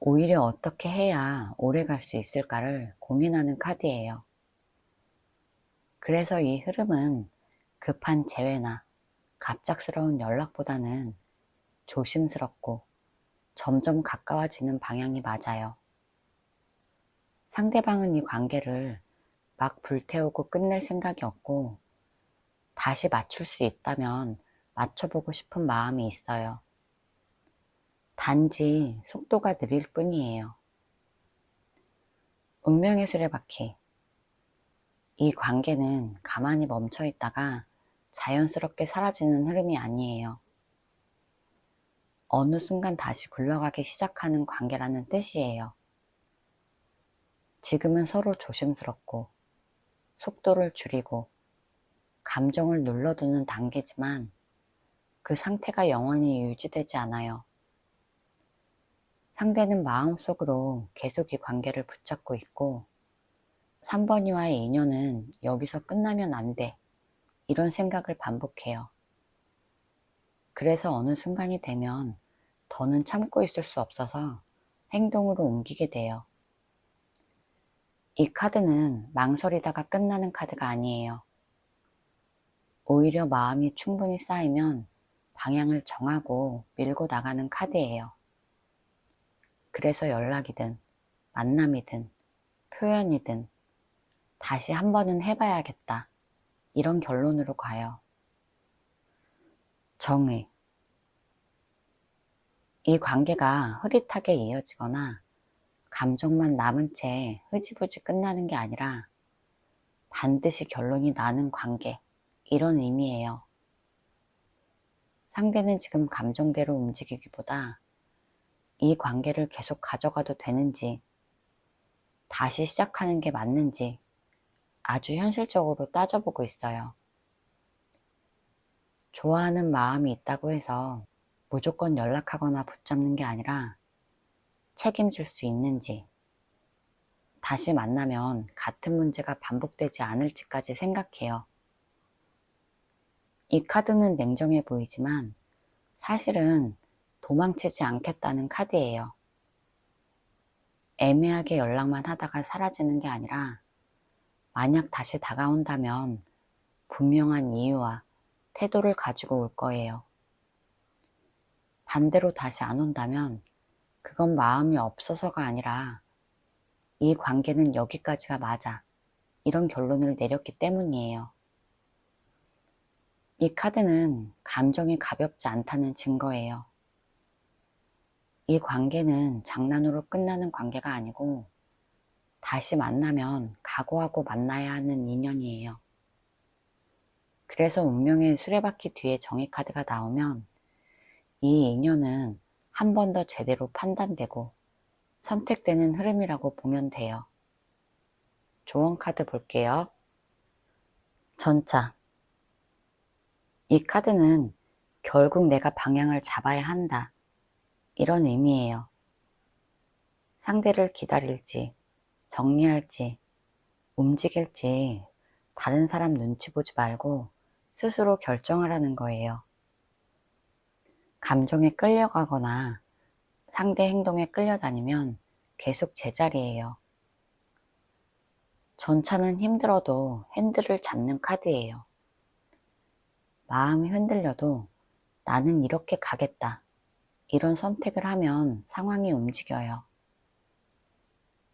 오히려 어떻게 해야 오래 갈 수 있을까를 고민하는 카드예요. 그래서 이 흐름은 급한 재회나 갑작스러운 연락보다는 조심스럽고 점점 가까워지는 방향이 맞아요. 상대방은 이 관계를 막 불태우고 끝낼 생각이 없고 다시 맞출 수 있다면 맞춰보고 싶은 마음이 있어요. 단지 속도가 느릴 뿐이에요. 운명의 수레바퀴. 이 관계는 가만히 멈춰 있다가 자연스럽게 사라지는 흐름이 아니에요. 어느 순간 다시 굴러가기 시작하는 관계라는 뜻이에요. 지금은 서로 조심스럽고 속도를 줄이고 감정을 눌러두는 단계지만 그 상태가 영원히 유지되지 않아요. 상대는 마음속으로 계속 이 관계를 붙잡고 있고 3번이와의 인연은 여기서 끝나면 안 돼. 이런 생각을 반복해요. 그래서 어느 순간이 되면 더는 참고 있을 수 없어서 행동으로 옮기게 돼요. 이 카드는 망설이다가 끝나는 카드가 아니에요. 오히려 마음이 충분히 쌓이면 방향을 정하고 밀고 나가는 카드예요. 그래서 연락이든 만남이든 표현이든 다시 한 번은 해봐야겠다. 이런 결론으로 가요. 정의. 이 관계가 흐릿하게 이어지거나 감정만 남은 채 흐지부지 끝나는 게 아니라 반드시 결론이 나는 관계, 이런 의미예요. 상대는 지금 감정대로 움직이기보다 이 관계를 계속 가져가도 되는지, 다시 시작하는 게 맞는지 아주 현실적으로 따져보고 있어요. 좋아하는 마음이 있다고 해서 무조건 연락하거나 붙잡는 게 아니라 책임질 수 있는지, 다시 만나면 같은 문제가 반복되지 않을지까지 생각해요. 이 카드는 냉정해 보이지만 사실은 도망치지 않겠다는 카드예요. 애매하게 연락만 하다가 사라지는 게 아니라 만약 다시 다가온다면 분명한 이유와 태도를 가지고 올 거예요. 반대로 다시 안 온다면 그건 마음이 없어서가 아니라 이 관계는 여기까지가 맞아. 이런 결론을 내렸기 때문이에요. 이 카드는 감정이 가볍지 않다는 증거예요. 이 관계는 장난으로 끝나는 관계가 아니고 다시 만나면 각오하고 만나야 하는 인연이에요. 그래서 운명의 수레바퀴 뒤에 정의 카드가 나오면 이 인연은 한 번 더 제대로 판단되고 선택되는 흐름이라고 보면 돼요. 조언 카드 볼게요. 전차. 이 카드는 결국 내가 방향을 잡아야 한다. 이런 의미예요. 상대를 기다릴지, 정리할지, 움직일지 다른 사람 눈치 보지 말고 스스로 결정하라는 거예요. 감정에 끌려가거나 상대 행동에 끌려다니면 계속 제자리예요. 전차는 힘들어도 핸들을 잡는 카드예요. 마음이 흔들려도 나는 이렇게 가겠다. 이런 선택을 하면 상황이 움직여요.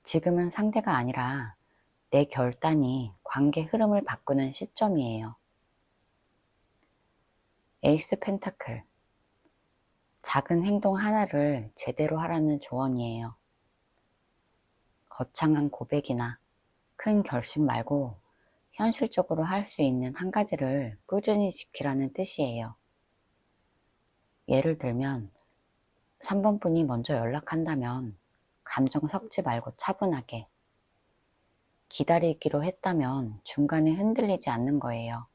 지금은 상대가 아니라 내 결단이 관계 흐름을 바꾸는 시점이에요. 에이스 펜타클. 작은 행동 하나를 제대로 하라는 조언이에요. 거창한 고백이나 큰 결심 말고 현실적으로 할 수 있는 한 가지를 꾸준히 지키라는 뜻이에요. 예를 들면 3번 분이 먼저 연락한다면 감정 섞지 말고 차분하게, 기다리기로 했다면 중간에 흔들리지 않는 거예요.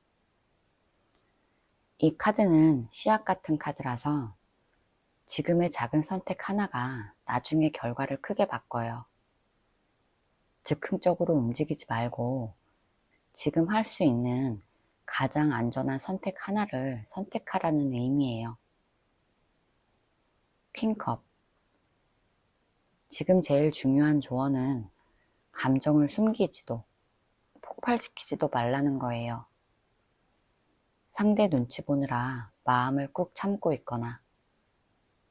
이 카드는 씨앗 같은 카드라서 지금의 작은 선택 하나가 나중에 결과를 크게 바꿔요. 즉흥적으로 움직이지 말고 지금 할 수 있는 가장 안전한 선택 하나를 선택하라는 의미예요. 퀸컵. 지금 제일 중요한 조언은 감정을 숨기지도 폭발시키지도 말라는 거예요. 상대 눈치 보느라 마음을 꾹 참고 있거나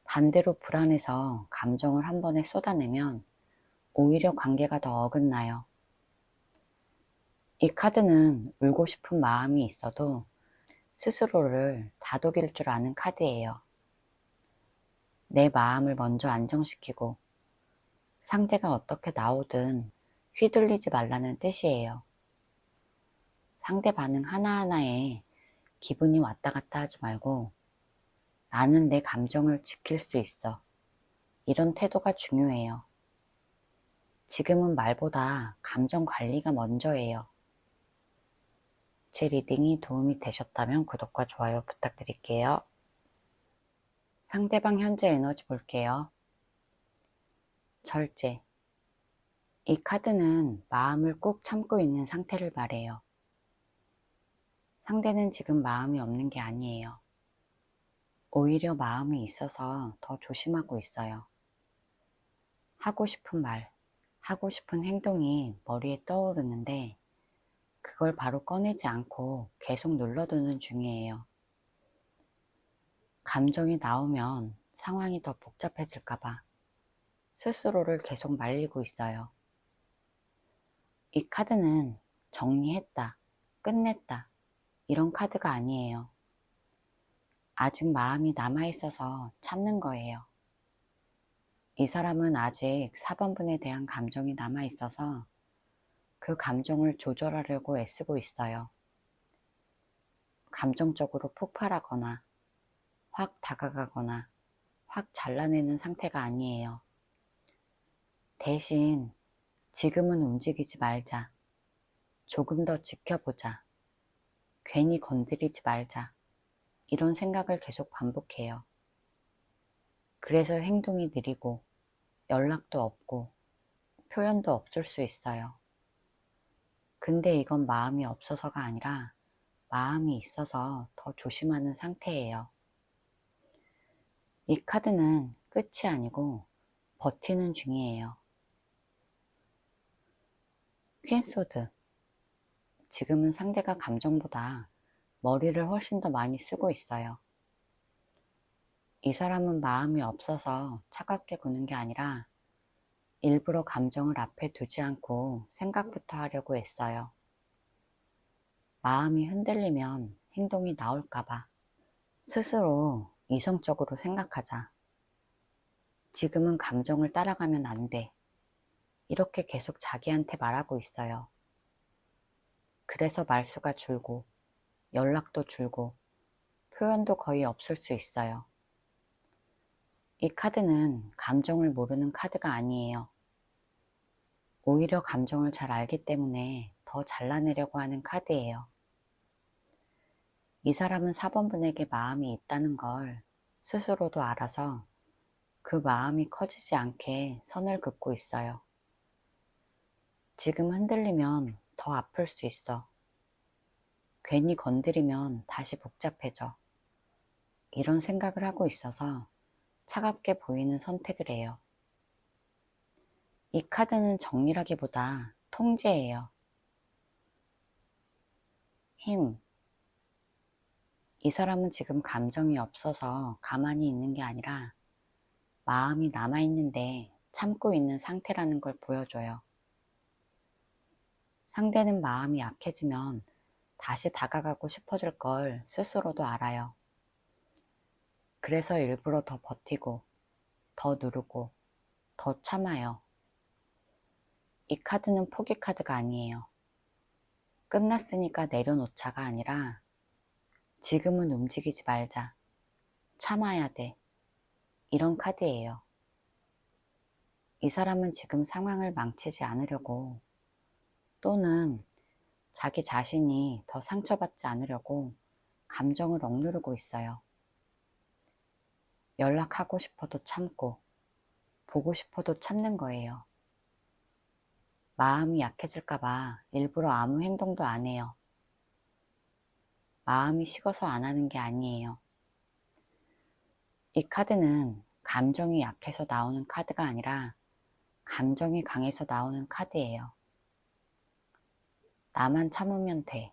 반대로 불안해서 감정을 한 번에 쏟아내면 오히려 관계가 더 어긋나요. 이 카드는 울고 싶은 마음이 있어도 스스로를 다독일 줄 아는 카드예요. 내 마음을 먼저 안정시키고 상대가 어떻게 나오든 휘둘리지 말라는 뜻이에요. 상대 반응 하나하나에 기분이 왔다 갔다 하지 말고 나는 내 감정을 지킬 수 있어. 이런 태도가 중요해요. 지금은 말보다 감정 관리가 먼저예요. 제 리딩이 도움이 되셨다면 구독과 좋아요 부탁드릴게요. 상대방 현재 에너지 볼게요. 절제. 이 카드는 마음을 꾹 참고 있는 상태를 말해요. 상대는 지금 마음이 없는 게 아니에요. 오히려 마음이 있어서 더 조심하고 있어요. 하고 싶은 말, 하고 싶은 행동이 머리에 떠오르는데 그걸 바로 꺼내지 않고 계속 눌러두는 중이에요. 감정이 나오면 상황이 더 복잡해질까봐 스스로를 계속 말리고 있어요. 이 카드는 정리했다, 끝냈다, 이런 카드가 아니에요. 아직 마음이 남아있어서 참는 거예요. 이 사람은 아직 4번분에 대한 감정이 남아있어서 그 감정을 조절하려고 애쓰고 있어요. 감정적으로 폭발하거나 확 다가가거나 확 잘라내는 상태가 아니에요. 대신 지금은 움직이지 말자. 조금 더 지켜보자. 괜히 건드리지 말자. 이런 생각을 계속 반복해요. 그래서 행동이 느리고 연락도 없고 표현도 없을 수 있어요. 근데 이건 마음이 없어서가 아니라 마음이 있어서 더 조심하는 상태예요. 이 카드는 끝이 아니고 버티는 중이에요. 퀸소드. 지금은 상대가 감정보다 머리를 훨씬 더 많이 쓰고 있어요. 이 사람은 마음이 없어서 차갑게 구는 게 아니라 일부러 감정을 앞에 두지 않고 생각부터 하려고 했어요. 마음이 흔들리면 행동이 나올까봐 스스로 이성적으로 생각하자. 지금은 감정을 따라가면 안 돼. 이렇게 계속 자기한테 말하고 있어요. 그래서 말수가 줄고 연락도 줄고 표현도 거의 없을 수 있어요. 이 카드는 감정을 모르는 카드가 아니에요. 오히려 감정을 잘 알기 때문에 더 잘라내려고 하는 카드예요. 이 사람은 4번분에게 마음이 있다는 걸 스스로도 알아서 그 마음이 커지지 않게 선을 긋고 있어요. 지금 흔들리면 더 아플 수 있어. 괜히 건드리면 다시 복잡해져. 이런 생각을 하고 있어서 차갑게 보이는 선택을 해요. 이 카드는 정리라기보다 통제예요. 힘. 이 사람은 지금 감정이 없어서 가만히 있는 게 아니라 마음이 남아있는데 참고 있는 상태라는 걸 보여줘요. 상대는 마음이 약해지면 다시 다가가고 싶어질 걸 스스로도 알아요. 그래서 일부러 더 버티고, 더 누르고, 더 참아요. 이 카드는 포기 카드가 아니에요. 끝났으니까 내려놓자가 아니라 지금은 움직이지 말자. 참아야 돼. 이런 카드예요. 이 사람은 지금 상황을 망치지 않으려고 또는 자기 자신이 더 상처받지 않으려고 감정을 억누르고 있어요. 연락하고 싶어도 참고 보고 싶어도 참는 거예요. 마음이 약해질까봐 일부러 아무 행동도 안 해요. 마음이 식어서 안 하는 게 아니에요. 이 카드는 감정이 약해서 나오는 카드가 아니라 감정이 강해서 나오는 카드예요. 나만 참으면 돼.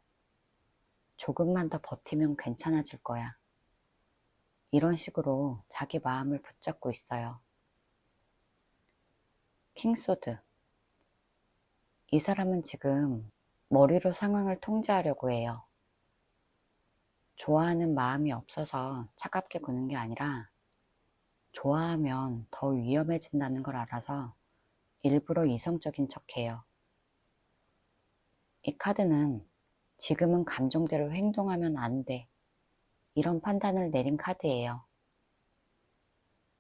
조금만 더 버티면 괜찮아질 거야. 이런 식으로 자기 마음을 붙잡고 있어요. 킹소드. 이 사람은 지금 머리로 상황을 통제하려고 해요. 좋아하는 마음이 없어서 차갑게 구는 게 아니라 좋아하면 더 위험해진다는 걸 알아서 일부러 이성적인 척해요. 이 카드는 지금은 감정대로 행동하면 안 돼. 이런 판단을 내린 카드예요.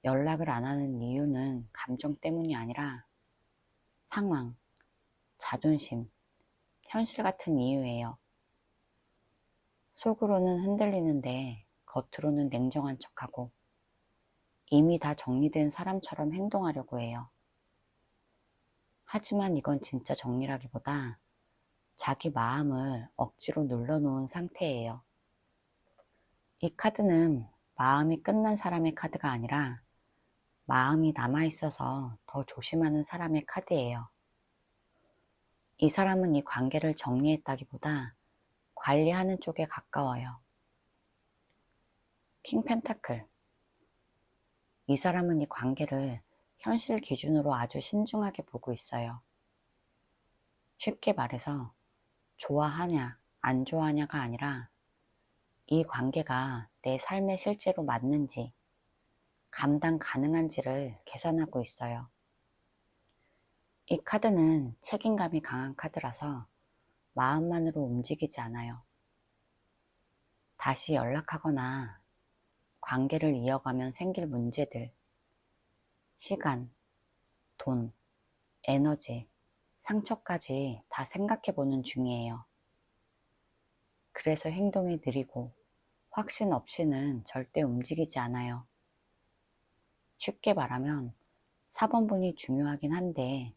연락을 안 하는 이유는 감정 때문이 아니라 상황, 자존심, 현실 같은 이유예요. 속으로는 흔들리는데 겉으로는 냉정한 척하고 이미 다 정리된 사람처럼 행동하려고 해요. 하지만 이건 진짜 정리라기보다 자기 마음을 억지로 눌러놓은 상태예요. 이 카드는 마음이 끝난 사람의 카드가 아니라 마음이 남아있어서 더 조심하는 사람의 카드예요. 이 사람은 이 관계를 정리했다기보다 관리하는 쪽에 가까워요. 킹 펜타클. 이 사람은 이 관계를 현실 기준으로 아주 신중하게 보고 있어요. 쉽게 말해서 좋아하냐, 안 좋아하냐가 아니라 이 관계가 내 삶에 실제로 맞는지, 감당 가능한지를 계산하고 있어요. 이 카드는 책임감이 강한 카드라서 마음만으로 움직이지 않아요. 다시 연락하거나 관계를 이어가면 생길 문제들, 시간, 돈, 에너지, 상처까지 다 생각해보는 중이에요. 그래서 행동이 느리고 확신 없이는 절대 움직이지 않아요. 쉽게 말하면 4번분이 중요하긴 한데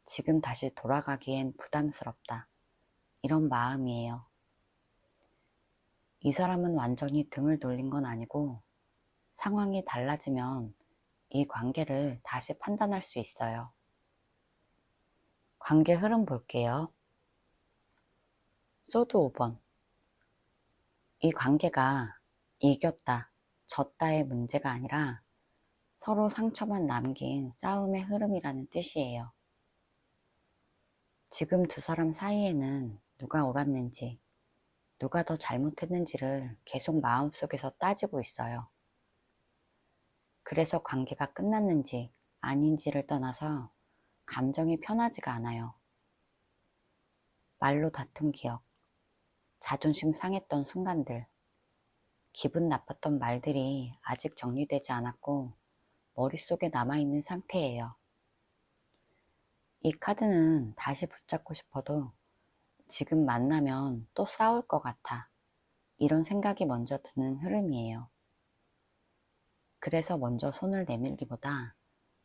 지금 다시 돌아가기엔 부담스럽다. 이런 마음이에요. 이 사람은 완전히 등을 돌린 건 아니고 상황이 달라지면 이 관계를 다시 판단할 수 있어요. 관계 흐름 볼게요. 소드 5번. 이 관계가 이겼다, 졌다의 문제가 아니라 서로 상처만 남긴 싸움의 흐름이라는 뜻이에요. 지금 두 사람 사이에는 누가 옳았는지, 누가 더 잘못했는지를 계속 마음속에서 따지고 있어요. 그래서 관계가 끝났는지 아닌지를 떠나서 감정이 편하지가 않아요. 말로 다툰 기억, 자존심 상했던 순간들, 기분 나빴던 말들이 아직 정리되지 않았고 머릿속에 남아있는 상태예요. 이 카드는 다시 붙잡고 싶어도 지금 만나면 또 싸울 것 같아. 이런 생각이 먼저 드는 흐름이에요. 그래서 먼저 손을 내밀기보다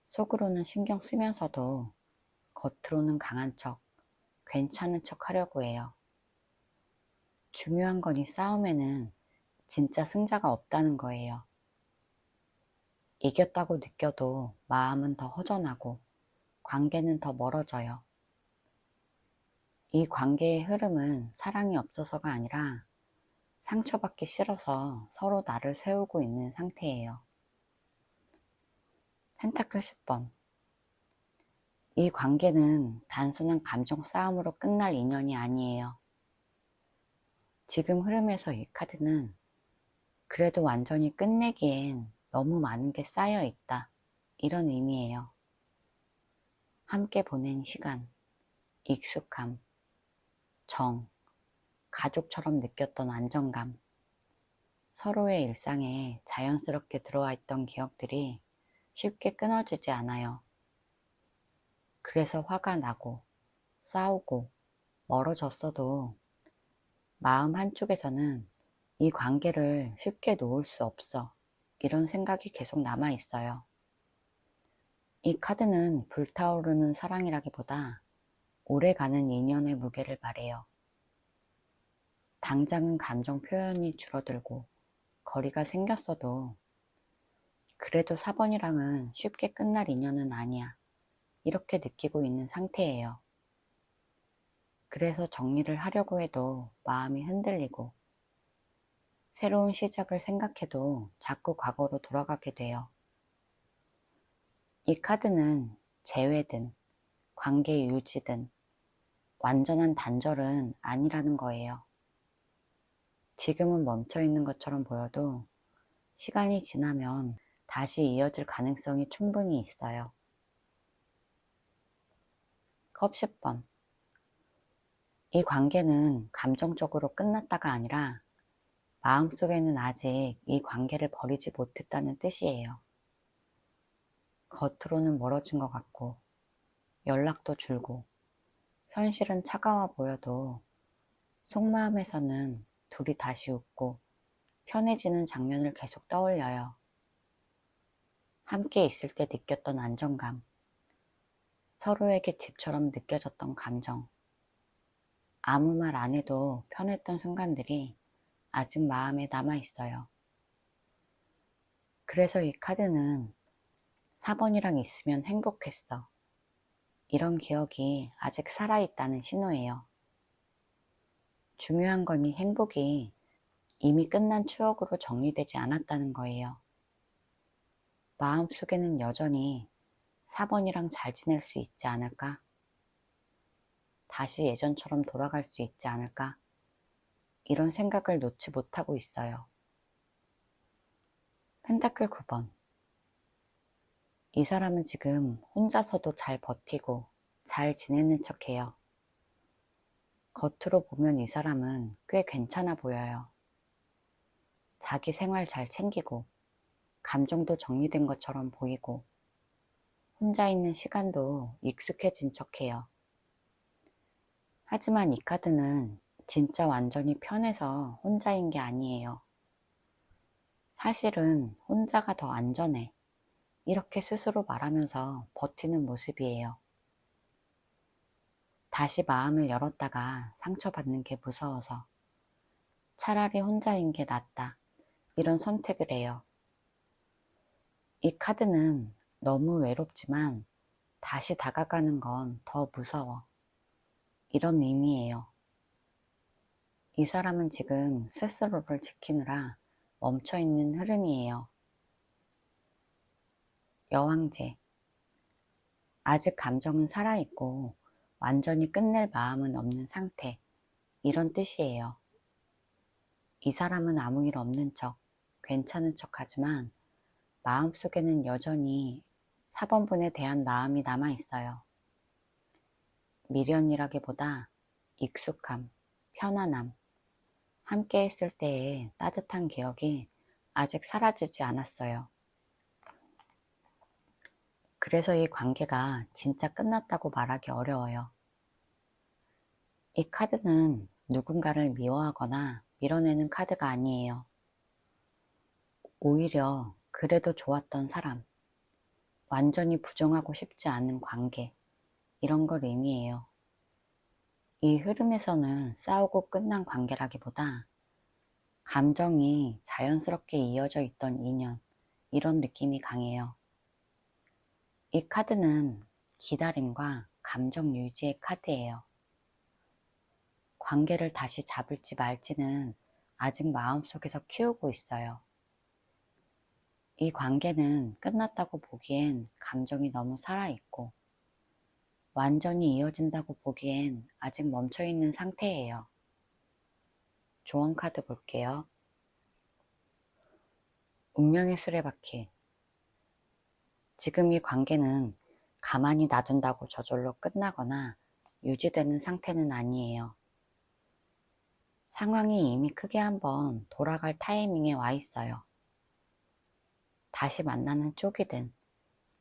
속으로는 신경 쓰면서도 겉으로는 강한 척, 괜찮은 척 하려고 해요. 중요한 건 이 싸움에는 진짜 승자가 없다는 거예요. 이겼다고 느껴도 마음은 더 허전하고 관계는 더 멀어져요. 이 관계의 흐름은 사랑이 없어서가 아니라 상처받기 싫어서 서로 나를 세우고 있는 상태예요. 펜타클 10번. 이 관계는 단순한 감정 싸움으로 끝날 인연이 아니에요. 지금 흐름에서 이 카드는 그래도 완전히 끝내기엔 너무 많은 게 쌓여 있다. 이런 의미예요. 함께 보낸 시간, 익숙함, 정, 가족처럼 느꼈던 안정감, 서로의 일상에 자연스럽게 들어와 있던 기억들이 쉽게 끊어지지 않아요. 그래서 화가 나고 싸우고 멀어졌어도 마음 한쪽에서는 이 관계를 쉽게 놓을 수 없어. 이런 생각이 계속 남아 있어요. 이 카드는 불타오르는 사랑이라기보다 오래가는 인연의 무게를 말해요. 당장은 감정 표현이 줄어들고 거리가 생겼어도 그래도 4번이랑은 쉽게 끝날 인연은 아니야. 이렇게 느끼고 있는 상태예요. 그래서 정리를 하려고 해도 마음이 흔들리고 새로운 시작을 생각해도 자꾸 과거로 돌아가게 돼요. 이 카드는 재회든 관계 유지든 완전한 단절은 아니라는 거예요. 지금은 멈춰 있는 것처럼 보여도 시간이 지나면 다시 이어질 가능성이 충분히 있어요. 컵 10번. 이 관계는 감정적으로 끝났다가 아니라 마음속에는 아직 이 관계를 버리지 못했다는 뜻이에요. 겉으로는 멀어진 것 같고 연락도 줄고 현실은 차가워 보여도 속마음에서는 둘이 다시 웃고 편해지는 장면을 계속 떠올려요. 함께 있을 때 느꼈던 안정감, 서로에게 집처럼 느껴졌던 감정, 아무 말 안 해도 편했던 순간들이 아직 마음에 남아 있어요. 그래서 이 카드는 4번이랑 있으면 행복했어. 이런 기억이 아직 살아있다는 신호예요. 중요한 건 이 행복이 이미 끝난 추억으로 정리되지 않았다는 거예요. 마음속에는 여전히 4번이랑 잘 지낼 수 있지 않을까? 다시 예전처럼 돌아갈 수 있지 않을까? 이런 생각을 놓지 못하고 있어요. 펜타클 9번. 이 사람은 지금 혼자서도 잘 버티고 잘 지내는 척해요. 겉으로 보면 이 사람은 꽤 괜찮아 보여요. 자기 생활 잘 챙기고 감정도 정리된 것처럼 보이고 혼자 있는 시간도 익숙해진 척해요. 하지만 이 카드는 진짜 완전히 편해서 혼자인 게 아니에요. 사실은 혼자가 더 안전해. 이렇게 스스로 말하면서 버티는 모습이에요. 다시 마음을 열었다가 상처받는 게 무서워서 차라리 혼자인 게 낫다. 이런 선택을 해요. 이 카드는 너무 외롭지만 다시 다가가는 건 더 무서워. 이런 의미예요. 이 사람은 지금 스스로를 지키느라 멈춰있는 흐름이에요. 여왕제. 아직 감정은 살아있고 완전히 끝낼 마음은 없는 상태. 이런 뜻이에요. 이 사람은 아무 일 없는 척, 괜찮은 척 하지만 마음속에는 여전히 4번분에 대한 마음이 남아있어요. 미련이라기보다 익숙함, 편안함, 함께 했을 때의 따뜻한 기억이 아직 사라지지 않았어요. 그래서 이 관계가 진짜 끝났다고 말하기 어려워요. 이 카드는 누군가를 미워하거나 밀어내는 카드가 아니에요. 오히려 그래도 좋았던 사람, 완전히 부정하고 싶지 않은 관계, 이런 걸 의미해요. 이 흐름에서는 싸우고 끝난 관계라기보다 감정이 자연스럽게 이어져 있던 인연, 이런 느낌이 강해요. 이 카드는 기다림과 감정 유지의 카드예요. 관계를 다시 잡을지 말지는 아직 마음속에서 키우고 있어요. 이 관계는 끝났다고 보기엔 감정이 너무 살아있고 완전히 이어진다고 보기엔 아직 멈춰있는 상태예요. 조언 카드 볼게요. 운명의 수레바퀴. 지금 이 관계는 가만히 놔둔다고 저절로 끝나거나 유지되는 상태는 아니에요. 상황이 이미 크게 한번 돌아갈 타이밍에 와 있어요. 다시 만나는 쪽이든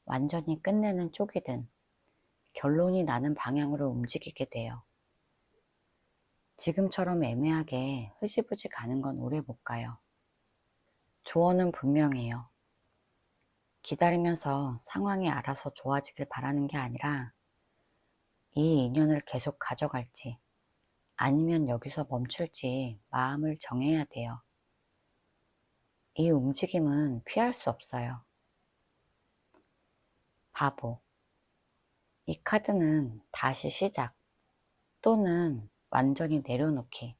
완전히 끝내는 쪽이든 결론이 나는 방향으로 움직이게 돼요. 지금처럼 애매하게 흐지부지 가는 건 오래 못 가요. 조언은 분명해요. 기다리면서 상황이 알아서 좋아지길 바라는 게 아니라 이 인연을 계속 가져갈지 아니면 여기서 멈출지 마음을 정해야 돼요. 이 움직임은 피할 수 없어요. 바보. 이 카드는 다시 시작 또는 완전히 내려놓기,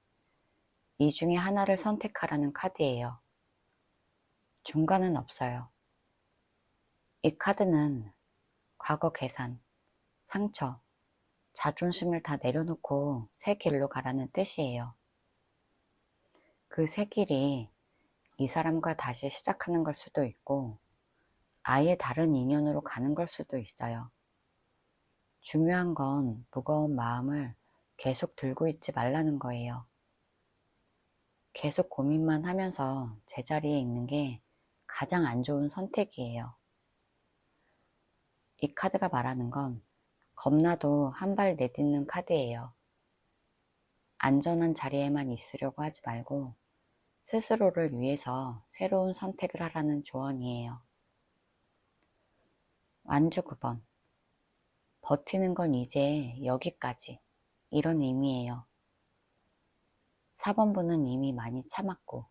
이 중에 하나를 선택하라는 카드예요. 중간은 없어요. 이 카드는 과거 계산, 상처, 자존심을 다 내려놓고 새 길로 가라는 뜻이에요. 그 새 길이 이 사람과 다시 시작하는 걸 수도 있고 아예 다른 인연으로 가는 걸 수도 있어요. 중요한 건 무거운 마음을 계속 들고 있지 말라는 거예요. 계속 고민만 하면서 제자리에 있는 게 가장 안 좋은 선택이에요. 이 카드가 말하는 건 겁나도 한 발 내딛는 카드예요. 안전한 자리에만 있으려고 하지 말고 스스로를 위해서 새로운 선택을 하라는 조언이에요. 완주 9번. 버티는 건 이제 여기까지. 이런 의미예요. 4번 분은 이미 많이 참았고,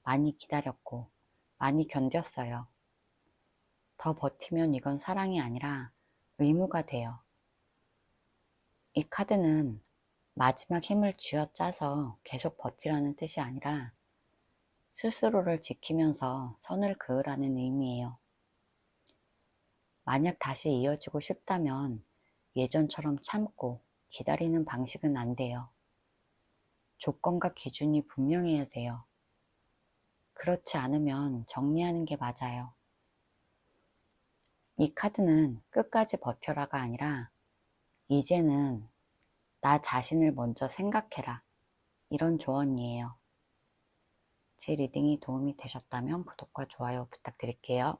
많이 기다렸고, 많이 견뎠어요. 더 버티면 이건 사랑이 아니라 의무가 돼요. 이 카드는 마지막 힘을 쥐어짜서 계속 버티라는 뜻이 아니라 스스로를 지키면서 선을 그으라는 의미예요. 만약 다시 이어지고 싶다면 예전처럼 참고 기다리는 방식은 안 돼요. 조건과 기준이 분명해야 돼요. 그렇지 않으면 정리하는 게 맞아요. 이 카드는 끝까지 버텨라가 아니라 이제는 나 자신을 먼저 생각해라. 이런 조언이에요. 제 리딩이 도움이 되셨다면 구독과 좋아요 부탁드릴게요.